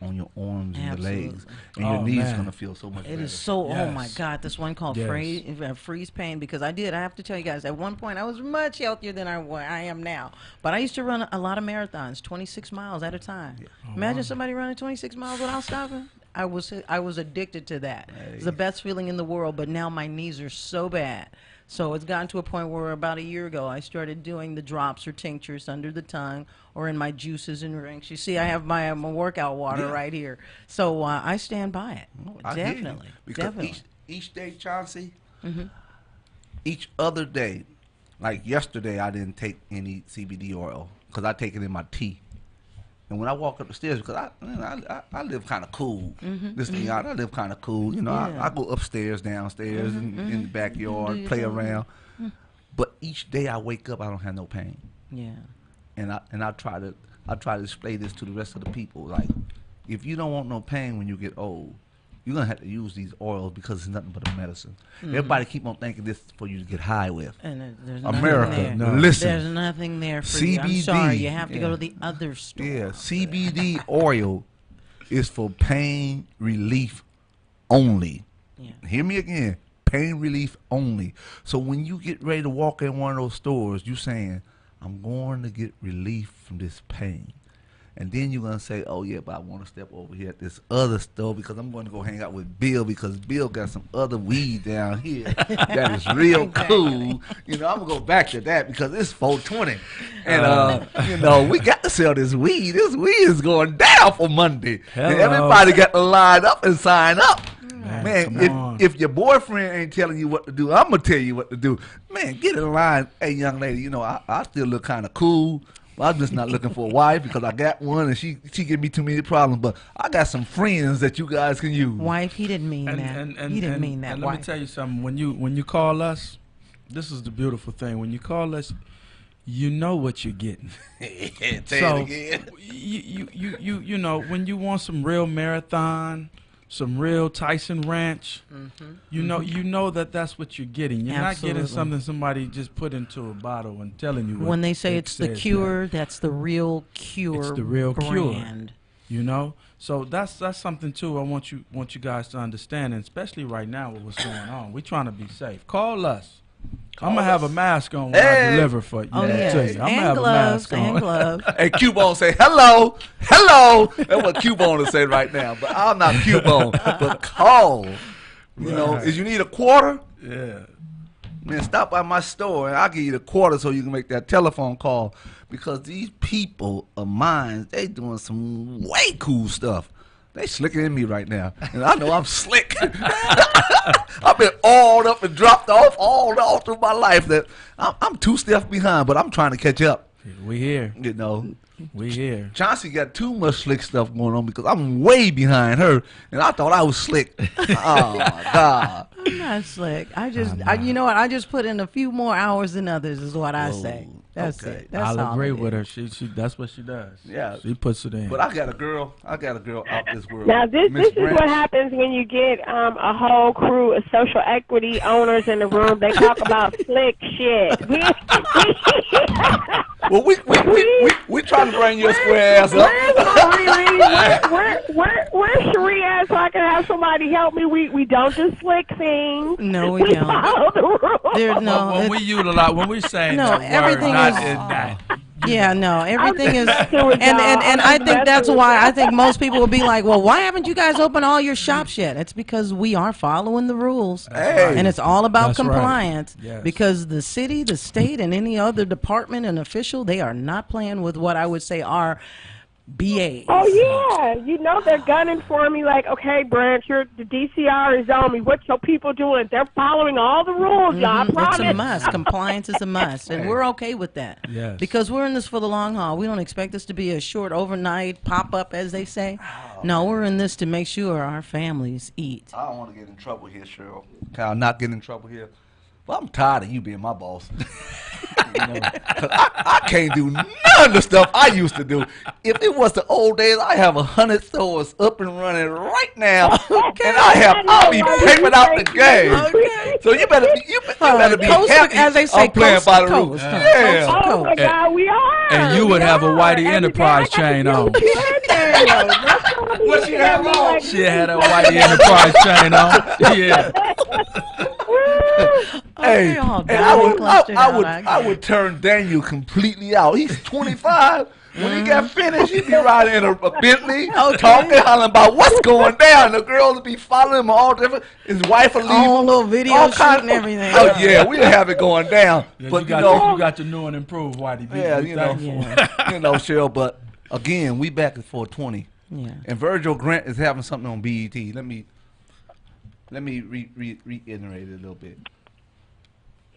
[SPEAKER 1] on your arms and your legs, and your knees
[SPEAKER 5] man.
[SPEAKER 1] gonna feel so much better.
[SPEAKER 3] It is so, oh my
[SPEAKER 5] Yes.
[SPEAKER 3] God, this one called
[SPEAKER 5] Yes.
[SPEAKER 3] Freeze Pain, because I have to tell you guys, at one point I was much healthier than I am now. But I used to run a lot of marathons, 26 miles at a time. Imagine somebody running 26 miles without stopping. I was addicted to that. It's the best feeling in the world, but now my knees are so bad. So it's gotten to a point where about a year ago I started doing the drops or tinctures under the tongue or in my juices and drinks. You see, I have my workout water right here. So I stand by it.
[SPEAKER 1] I hear you.
[SPEAKER 3] Definitely.
[SPEAKER 1] Because
[SPEAKER 3] Definitely.
[SPEAKER 1] each day, Chauncey, each other day, like yesterday, I didn't take any CBD oil because I take it in my tea. And when I walk up the stairs, because I live kind of cool. This thing out, I live kind of cool.
[SPEAKER 3] Yeah.
[SPEAKER 1] I go upstairs, downstairs, in the backyard,
[SPEAKER 3] Do your
[SPEAKER 1] play
[SPEAKER 3] thing.
[SPEAKER 1] around. But each day I wake up, I don't have no pain.
[SPEAKER 3] Yeah.
[SPEAKER 1] And I try to display this to the rest of the people. Like, if you don't want no pain when you get old, you're gonna have to use these oils because it's nothing but a medicine. Everybody keep on thinking this is for you to get high with.
[SPEAKER 3] And there's
[SPEAKER 1] America,
[SPEAKER 3] nothing there.
[SPEAKER 1] no. Listen.
[SPEAKER 3] There's nothing there for you. I'm
[SPEAKER 1] CBD,
[SPEAKER 3] sorry, you have to go
[SPEAKER 1] yeah.
[SPEAKER 3] to the other store.
[SPEAKER 1] Yeah, CBD oil is for pain relief only.
[SPEAKER 3] Yeah.
[SPEAKER 1] Hear me again. Pain relief only. So when you get ready to walk in one of those stores, you saying, I'm going to get relief from this pain. And then you're gonna say, "Oh yeah, but I want to step over here at this other store because I'm going to go hang out with Bill because Bill got some other weed down here that is real cool." You know, I'm gonna go back to that because it's 420, and you know, we got to sell this weed. This weed is going down for Monday, and everybody got to line up and sign up. Man, if your boyfriend ain't telling you what to do, I'm gonna tell you what to do. Man, get in line. Hey, young lady, you know I still look kind of cool. I'm just not looking for a wife because I got one and she give me too many problems. But I got some friends that you guys can use.
[SPEAKER 3] Wife, he didn't mean that. He didn't mean that.
[SPEAKER 5] And let me tell you something. When you call us, this is the beautiful thing. When you call us, you know what you're getting.
[SPEAKER 1] Say it again.
[SPEAKER 5] You know when you want some real Marathon, some real Tyson Ranch, you know that's what you're getting. You're not getting something somebody just put into a bottle and telling you.
[SPEAKER 3] When they say it's the cure, that's the real cure.
[SPEAKER 5] It's the real
[SPEAKER 3] brand.
[SPEAKER 5] cure. You know, so that's something too. I want you guys to understand, and especially right now with what's going on, we're trying to be safe. Call us. I'm gonna have a mask on when I deliver for you.
[SPEAKER 3] Oh yeah,
[SPEAKER 5] I'm gonna have
[SPEAKER 3] gloves,
[SPEAKER 5] a mask on.
[SPEAKER 3] and gloves.
[SPEAKER 1] Hey, Cubone say hello. That's what Cubone is saying right now. But I'm not Cubone. But call. You know, if you need a quarter,
[SPEAKER 5] Yeah.
[SPEAKER 1] man, stop by my store and I'll give you the quarter so you can make that telephone call. Because these people of mine, they doing some way cool stuff. They slicker than me right now. And I know I'm slick. I've been all up and dropped off all through my life. That I'm 2 steps behind, but I'm trying to catch up.
[SPEAKER 5] We here.
[SPEAKER 1] You know.
[SPEAKER 5] We here.
[SPEAKER 1] Chauncey got too much slick stuff going on because I'm way behind her, and I thought I was slick. Oh my God!
[SPEAKER 3] I'm not slick. You know what? I just put in a few more hours than others, is what I say. That's
[SPEAKER 1] okay.
[SPEAKER 3] it. That's
[SPEAKER 5] I'll agree with
[SPEAKER 3] it
[SPEAKER 5] her. She that's what she does.
[SPEAKER 1] Yeah.
[SPEAKER 5] She puts it in.
[SPEAKER 1] But I got a girl out this world.
[SPEAKER 2] Now, this
[SPEAKER 1] Miss
[SPEAKER 2] is
[SPEAKER 1] Branch.
[SPEAKER 2] what happens when you get a whole crew of social equity owners in the room. They talk about slick shit.
[SPEAKER 1] Well, we trying to bring your square ass up.
[SPEAKER 2] Where's Cherie at so I can have somebody help me? We don't do slick things.
[SPEAKER 3] No, we don't.
[SPEAKER 2] Follow the rules.
[SPEAKER 3] There, no,
[SPEAKER 5] when we utilize, when we say
[SPEAKER 3] No,
[SPEAKER 5] that
[SPEAKER 3] everything
[SPEAKER 5] word, not
[SPEAKER 3] is-
[SPEAKER 5] in that.
[SPEAKER 3] yeah, no, everything is,
[SPEAKER 2] messing with
[SPEAKER 3] and
[SPEAKER 2] y'all.
[SPEAKER 3] I
[SPEAKER 2] I'm
[SPEAKER 3] think that's
[SPEAKER 2] messing
[SPEAKER 3] why
[SPEAKER 2] with
[SPEAKER 3] I think most people will be like, well, why haven't you guys opened all your shops yet? It's because we are following the rules,
[SPEAKER 1] Hey.
[SPEAKER 3] and it's all about
[SPEAKER 5] That's right.
[SPEAKER 3] compliance.
[SPEAKER 5] Yes.
[SPEAKER 3] Because the city, the state, and any other department and official, they are not playing with what I would say are BAs.
[SPEAKER 2] Oh yeah, you know they're gunning for me. Like, okay, Branch, the DCR is on me. What your people doing? They're following all the rules, y'all. I promise.
[SPEAKER 3] It's a must. Compliance is a must, and we're okay with that.
[SPEAKER 5] Yes.
[SPEAKER 3] Because we're in this for the long haul. We don't expect this to be a short overnight pop up, as they say. No, we're in this to make sure our families eat.
[SPEAKER 1] I don't want to get in trouble here, Cheryl. Can I not get in trouble here? But I'm tired of you being my boss. You know, 'cause I can't do none of the stuff I used to do. If it was the old days, I have 100 stores up and running right now, and I'll be papering out the game.
[SPEAKER 3] Okay.
[SPEAKER 1] So you better be
[SPEAKER 3] Coast to-
[SPEAKER 1] happy.
[SPEAKER 3] as they say,
[SPEAKER 1] I'm playing
[SPEAKER 3] coast
[SPEAKER 1] by
[SPEAKER 3] to
[SPEAKER 1] the rules.
[SPEAKER 3] coast.
[SPEAKER 1] Yeah.
[SPEAKER 2] Oh my God, we are.
[SPEAKER 5] And you would have a Whitey Enterprise chain on.
[SPEAKER 1] What you have on?
[SPEAKER 5] She had a Whitey Enterprise chain on. Yeah.
[SPEAKER 1] Hey,
[SPEAKER 3] all
[SPEAKER 1] and I would,
[SPEAKER 3] clustered out,
[SPEAKER 1] I would turn Daniel completely out. He's 25. When he got finished, he'd be riding in a Bentley, talking, hollering about what's going down. The girls would be following him all different. His wife would leave
[SPEAKER 3] All
[SPEAKER 1] him.
[SPEAKER 3] little video
[SPEAKER 1] all
[SPEAKER 3] shoot
[SPEAKER 1] kinds
[SPEAKER 3] and everything.
[SPEAKER 1] Oh yeah, we'd have it going down.
[SPEAKER 5] Yeah,
[SPEAKER 1] But
[SPEAKER 5] you got the new and improved Whitey.
[SPEAKER 1] yeah, you know,
[SPEAKER 3] Yeah.
[SPEAKER 1] you know, Cheryl. But again, we back at 420,
[SPEAKER 3] Yeah.
[SPEAKER 1] and Virgil Grant is having something on BET. Let me reiterate it a little bit.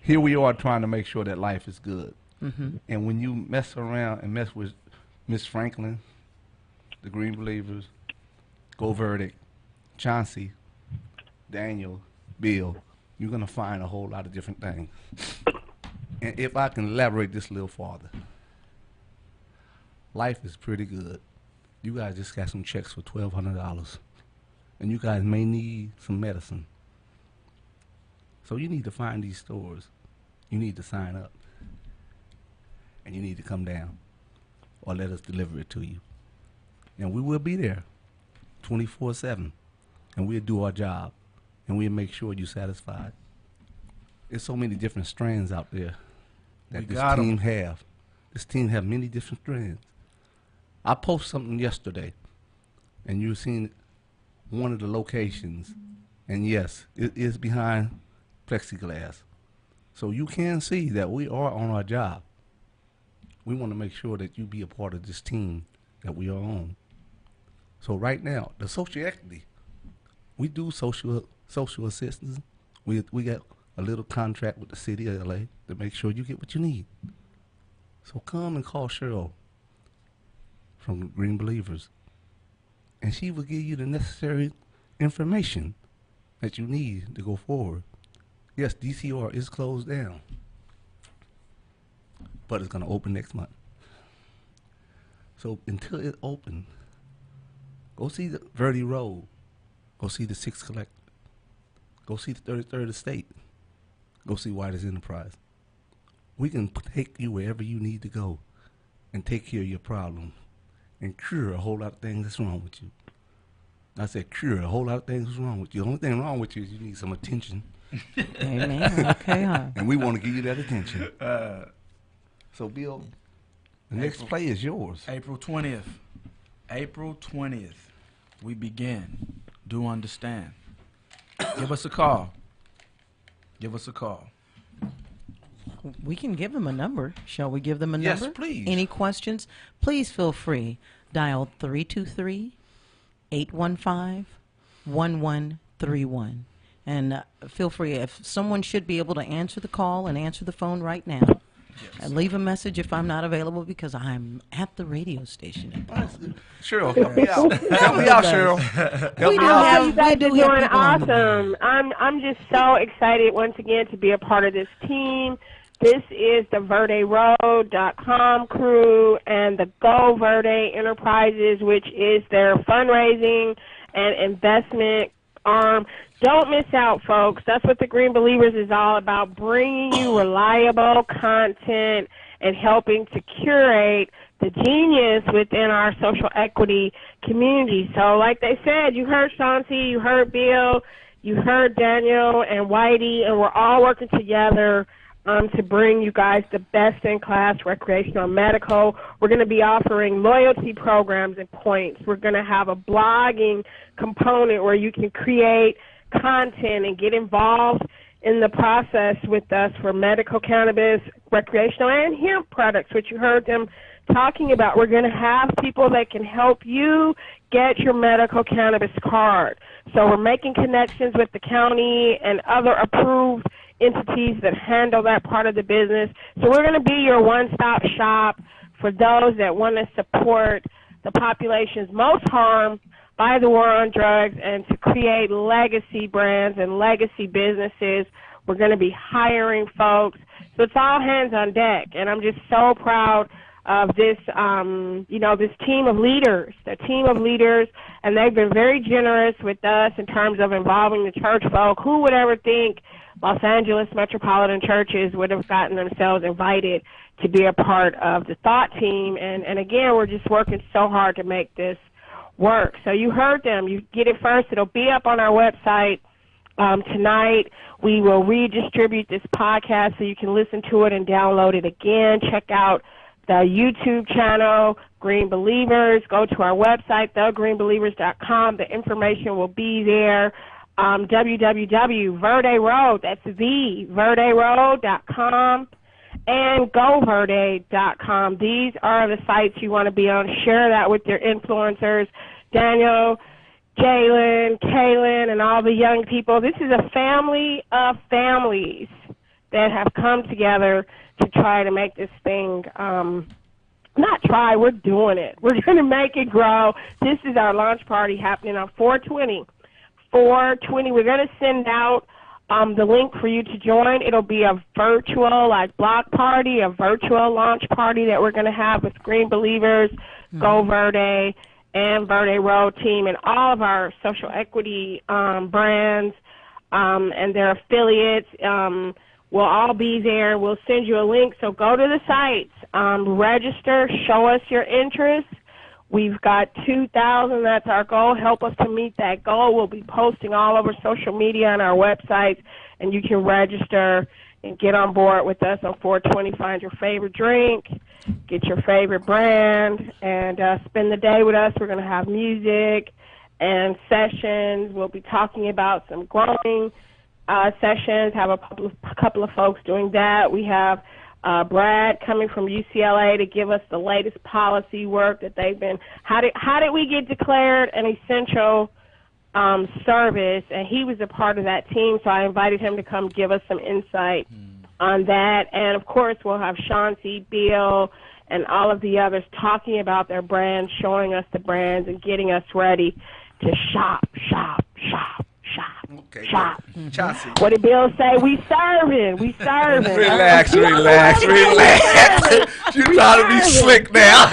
[SPEAKER 1] Here we are trying to make sure that life is good. And when you mess around and mess with Miss Franklin, the Green Believers, Go Verdict, Chauncey, Daniel, Bill, you're going to find a whole lot of different things. And if I can elaborate this a little farther, life is pretty good. You guys just got some checks for $1,200. And you guys may need some medicine. So you need to find these stores. You need to sign up. And you need to come down or let us deliver it to you. And we will be there 24/7. And we'll do our job. And we'll make sure you're satisfied. There's so many different strands out there that
[SPEAKER 5] We
[SPEAKER 1] this
[SPEAKER 5] got 'em.
[SPEAKER 1] team have. This team have many different strands. I posted something yesterday, and you seen one of the locations, and yes, it is behind plexiglass. So you can see that we are on our job. We want to make sure that you be a part of this team that we are on. So right now, the social equity, we do social assistance. We got a little contract with the city of LA to make sure you get what you need. So come and call Cheryl from Green Believers, and she will give you the necessary information that you need to go forward. Yes, DCR is closed down, but it's going to open next month. So until it opens, go see the Verde Road, go see the 6th Collector, go see the 33rd Estate, go see White's Enterprise. We can take you wherever you need to go and take care of your problem and cure a whole lot of things that's wrong with you. I said cure a whole lot of things that's wrong with you. The only thing wrong with you is you need some attention.
[SPEAKER 3] Amen. Okay, huh?
[SPEAKER 1] And we want to give you that attention. So, Bill, the next play is yours.
[SPEAKER 5] April 20th. April 20th. We begin. Do understand. Give us a call. Give us a call.
[SPEAKER 3] We can give them a number. Shall we give them a
[SPEAKER 1] Yes,
[SPEAKER 3] number?
[SPEAKER 1] please.
[SPEAKER 3] Any questions? Please feel free. Dial 323-815-1131. And feel free, if someone should be able to answer the call and answer the phone right now. And leave a message if I'm not available because I'm at the radio station.
[SPEAKER 1] Cheryl, help me out. Help me out, Cheryl. Help me
[SPEAKER 3] do
[SPEAKER 1] out.
[SPEAKER 3] have-
[SPEAKER 2] You guys
[SPEAKER 3] we do
[SPEAKER 2] are
[SPEAKER 3] have
[SPEAKER 2] doing
[SPEAKER 3] people on the
[SPEAKER 2] awesome. I'm just so excited once again to be a part of this team. This is the VerdeRoad.com crew and the Go Verde Enterprises, which is their fundraising and investment arm. Don't miss out, folks. That's what the Green Believers is all about, bringing you reliable content and helping to curate the genius within our social equity community. So like they said, you heard Shanti, you heard Bill, you heard Daniel and Whitey, and we're all working together to bring you guys the best-in-class recreational medical. We're going to be offering loyalty programs and points. We're going to have a blogging component where you can create content and get involved in the process with us for medical cannabis, recreational, and hemp products, which you heard them talking about. We're going to have people that can help you get your medical cannabis card. So we're making connections with the county and other approved entities that handle that part of the business. So we're going to be your one-stop shop for those that want to support the populations most harmed by the war on drugs and to create legacy brands and legacy businesses. We're going to be hiring folks. So it's all hands on deck. And I'm just so proud of this, this team of leaders, and they've been very generous with us in terms of involving the church folk. Who would ever think Los Angeles Metropolitan Churches would have gotten themselves invited to be a part of the thought team? And again, we're just working so hard to make this work. So you heard them. You get it first. It'll be up on our website tonight. We will redistribute this podcast so you can listen to it and download it again. Check out the YouTube channel, Green Believers. Go to our website, thegreenbelievers.com. The information will be there. www.VerdeRoad, that's VerdeRoad.com, and GoVerde.com. These are the sites you want to be on. Share that with your influencers. Daniel, Jalen, Kaylin, and all the young people. This is a family of families that have come together to try to make this thing, not try, we're doing it. We're going to make it grow. This is our launch party happening on 4/20. We're going to send out the link for you to join. It'll be a virtual, block party, a virtual launch party that we're going to have with Green Believers, Go Verde, and Verde Road team, and all of our social equity brands and their affiliates. We'll all be there. We'll send you a link. So go to the sites, register, show us your interest. We've got 2,000. That's our goal. Help us to meet that goal. We'll be posting all over social media and our websites, and you can register and get on board with us on 420. Find your favorite drink, get your favorite brand, and spend the day with us. We're going to have music and sessions. We'll be talking about some growing sessions, have a couple of folks doing that. We have Brad coming from UCLA to give us the latest policy work that they've been. How did we get declared an essential service? And he was a part of that team, so I invited him to come give us some insight on that. And of course, we'll have Chauncey, Bill, and all of the others talking about their brands, showing us the brands, and getting us ready to shop.
[SPEAKER 1] Okay.
[SPEAKER 2] Shop.
[SPEAKER 1] Chauncey.
[SPEAKER 2] What did Bill say? We serving.
[SPEAKER 1] Relax. You trying to be slick now.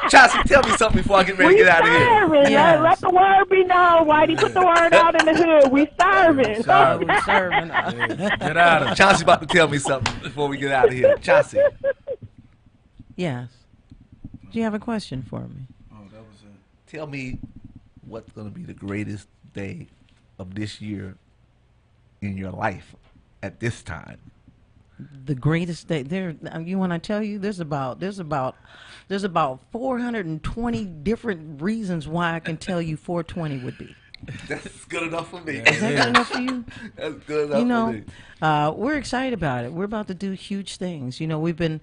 [SPEAKER 1] Chauncey, tell me something before I get ready to get out of here.
[SPEAKER 2] Serving.
[SPEAKER 3] Yes.
[SPEAKER 2] Let the word be known, Whitey. Put the word out in the hood. We serving.
[SPEAKER 3] We're serving.
[SPEAKER 5] Get out of it.
[SPEAKER 1] Chauncey about to tell me something before we get out of here. Chauncey.
[SPEAKER 3] Yes. Do you have a question for me?
[SPEAKER 5] Oh, that was it.
[SPEAKER 1] Tell me what's going to be the greatest day of this year in your life at this time.
[SPEAKER 3] The greatest day there. You want to tell you? There's about 420 different reasons why I can tell you 420 would be.
[SPEAKER 1] That's good enough for me.
[SPEAKER 3] Is that good enough for you?
[SPEAKER 1] That's good enough
[SPEAKER 3] You
[SPEAKER 1] for me.
[SPEAKER 3] know, we're excited about it. We're about to do huge things. You know, we've been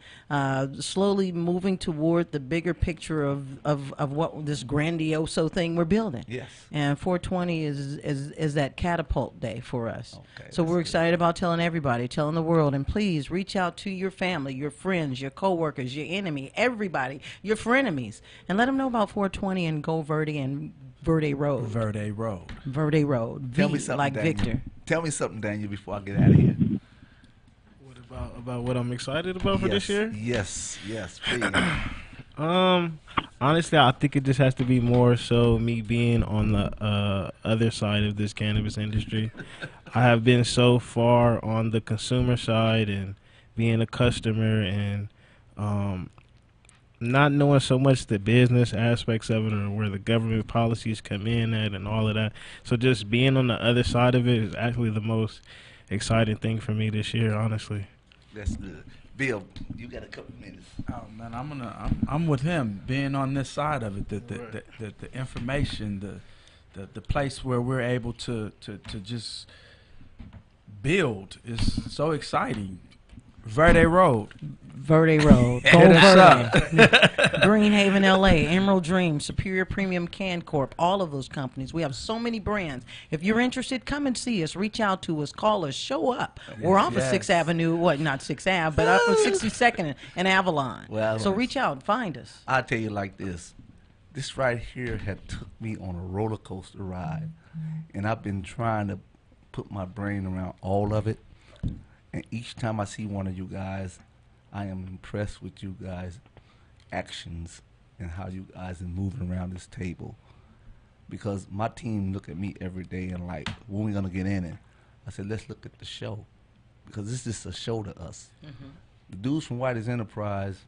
[SPEAKER 3] slowly moving toward the bigger picture of what this grandioso thing we're building.
[SPEAKER 1] Yes.
[SPEAKER 3] And 420 is that catapult day for us.
[SPEAKER 1] Okay,
[SPEAKER 3] So
[SPEAKER 1] that's
[SPEAKER 3] we're
[SPEAKER 1] good.
[SPEAKER 3] excited about telling everybody, telling the world, and please reach out to your family, your friends, your coworkers, your enemy, everybody, your frenemies, and let them know about 420 and Go Verde and Verde Road.
[SPEAKER 5] Verde Road.
[SPEAKER 3] Verde Road.
[SPEAKER 1] Tell
[SPEAKER 3] V
[SPEAKER 1] me something,
[SPEAKER 3] like
[SPEAKER 1] Daniel.
[SPEAKER 3] Victor.
[SPEAKER 1] Tell me something, Daniel, before I get out of here.
[SPEAKER 4] What about what I'm excited about for this year?
[SPEAKER 1] Yes, please.
[SPEAKER 4] Honestly, I think it just has to be more so me being on the other side of this cannabis industry. I have been so far on the consumer side and being a customer and not knowing so much the business aspects of it or where the government policies come in at and all of that. So just being on the other side of it is actually the most exciting thing for me this year, honestly.
[SPEAKER 1] That's good. Bill, you got a couple minutes.
[SPEAKER 5] Oh man, I'm with him. Being on this side of it, the information, the place where we're able to just build is so exciting. Verde Road.
[SPEAKER 3] Verde Road. Go
[SPEAKER 5] Hit us
[SPEAKER 3] Verde. Greenhaven, LA. Emerald Dream. Superior Premium Can Corp. All of those companies. We have so many brands. If you're interested, come and see us. Reach out to us. Call us. Show up. We're off of
[SPEAKER 5] Yes.
[SPEAKER 3] 6th Avenue. What? Not 6th Ave, but up of 62nd and Avalon.
[SPEAKER 1] Well,
[SPEAKER 3] so reach out. Find us.
[SPEAKER 1] I'll tell you like this. This right here had took me on a roller coaster ride. And I've been trying to put my brain around all of it. And each time I see one of you guys, I am impressed with you guys' actions and how you guys are moving around this table. Because my team look at me every day and like, when we gonna get in it? I said, let's look at the show. Because this is a show to us.
[SPEAKER 3] Mm-hmm.
[SPEAKER 1] The dudes from Whitey's Enterprise,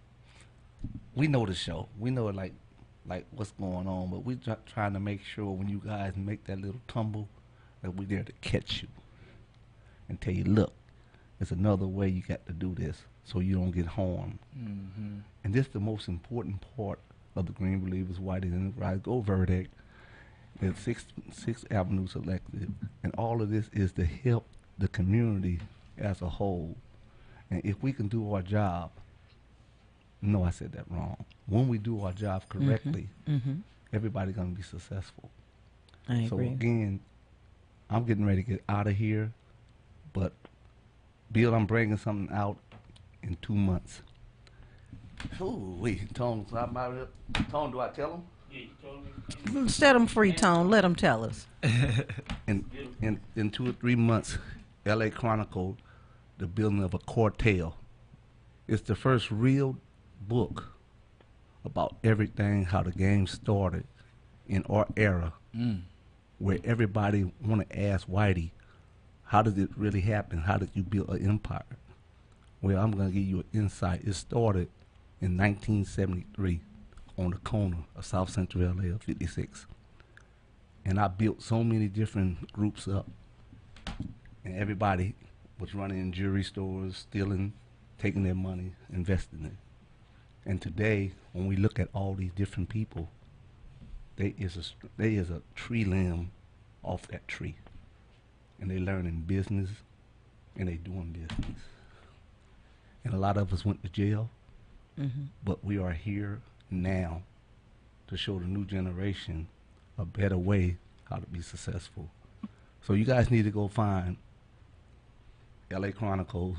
[SPEAKER 1] we know the show. We know like what's going on, but we're trying to make sure when you guys make that little tumble that we're there to catch you and tell you, look, there's another way you got to do this so you don't get harmed.
[SPEAKER 5] Mm-hmm.
[SPEAKER 1] And this is the most important part of the Green Believers, Whitey's Enterprise, Go Verdict. There's six avenues selected, and all of this is to help the community as a whole. And if we can do our job, no, I said that wrong. When we do our job correctly,
[SPEAKER 3] Mm-hmm.
[SPEAKER 1] everybody's gonna be successful.
[SPEAKER 3] I
[SPEAKER 1] So
[SPEAKER 3] agree.
[SPEAKER 1] again, I'm getting ready to get out of here, but Bill, I'm bringing something out in 2 months. Ooh, wait, Tone, Tone, do I tell him?
[SPEAKER 3] Set them free, Tone. Let them tell us.
[SPEAKER 1] In 2 or 3 months, L.A. Chronicle, the building of a cartel. It's the first real book about everything, how the game started in our era, where everybody want to ask Whitey, how did it really happen? How did you build an empire? Well, I'm going to give you an insight. It started in 1973 on the corner of South Central LA of 56. And I built so many different groups up. And everybody was running in jewelry stores, stealing, taking their money, investing it. And today, when we look at all these different people, there is a tree limb off that tree. And they learning business, and they doing business. And a lot of us went to jail, but we are here now to show the new generation a better way how to be successful. So you guys need to go find LA Chronicles,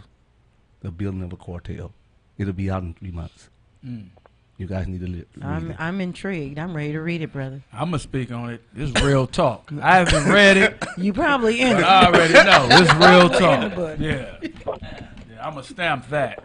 [SPEAKER 1] The Building of a Cartel. It'll be out in 3 months. You guys need to read it.
[SPEAKER 3] I'm intrigued. I'm ready to read it, brother.
[SPEAKER 5] I'm gonna speak on it. It's real talk. I haven't read it,
[SPEAKER 3] You probably in
[SPEAKER 5] but
[SPEAKER 3] it.
[SPEAKER 5] I already know it's real
[SPEAKER 3] Probably in the
[SPEAKER 5] talk.
[SPEAKER 3] book.
[SPEAKER 5] Yeah, I'm gonna stamp that.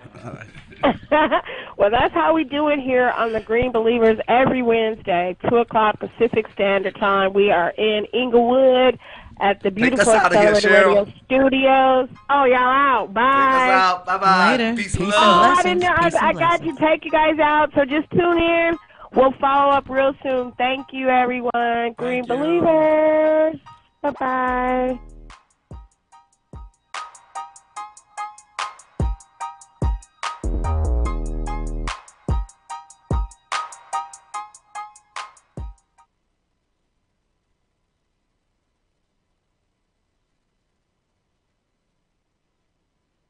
[SPEAKER 2] Well, that's how we do it here on the Green Believers every Wednesday, 2 o'clock Pacific Standard Time. We are in Inglewood at the beautiful
[SPEAKER 1] us outta here,
[SPEAKER 2] Accelerated Radio
[SPEAKER 1] Cheryl.
[SPEAKER 2] Studios. Oh, y'all out. Bye.
[SPEAKER 1] out. Bye-bye.
[SPEAKER 3] Later.
[SPEAKER 1] Peace and
[SPEAKER 3] Peace
[SPEAKER 1] love.
[SPEAKER 3] and
[SPEAKER 2] Oh, I
[SPEAKER 3] blessings.
[SPEAKER 2] didn't know.
[SPEAKER 3] Peace and
[SPEAKER 2] I got
[SPEAKER 3] blessings.
[SPEAKER 2] you. Take you guys out. So just tune in. We'll follow up real soon. Thank you, everyone. Green
[SPEAKER 5] you.
[SPEAKER 2] Believers. Bye-bye.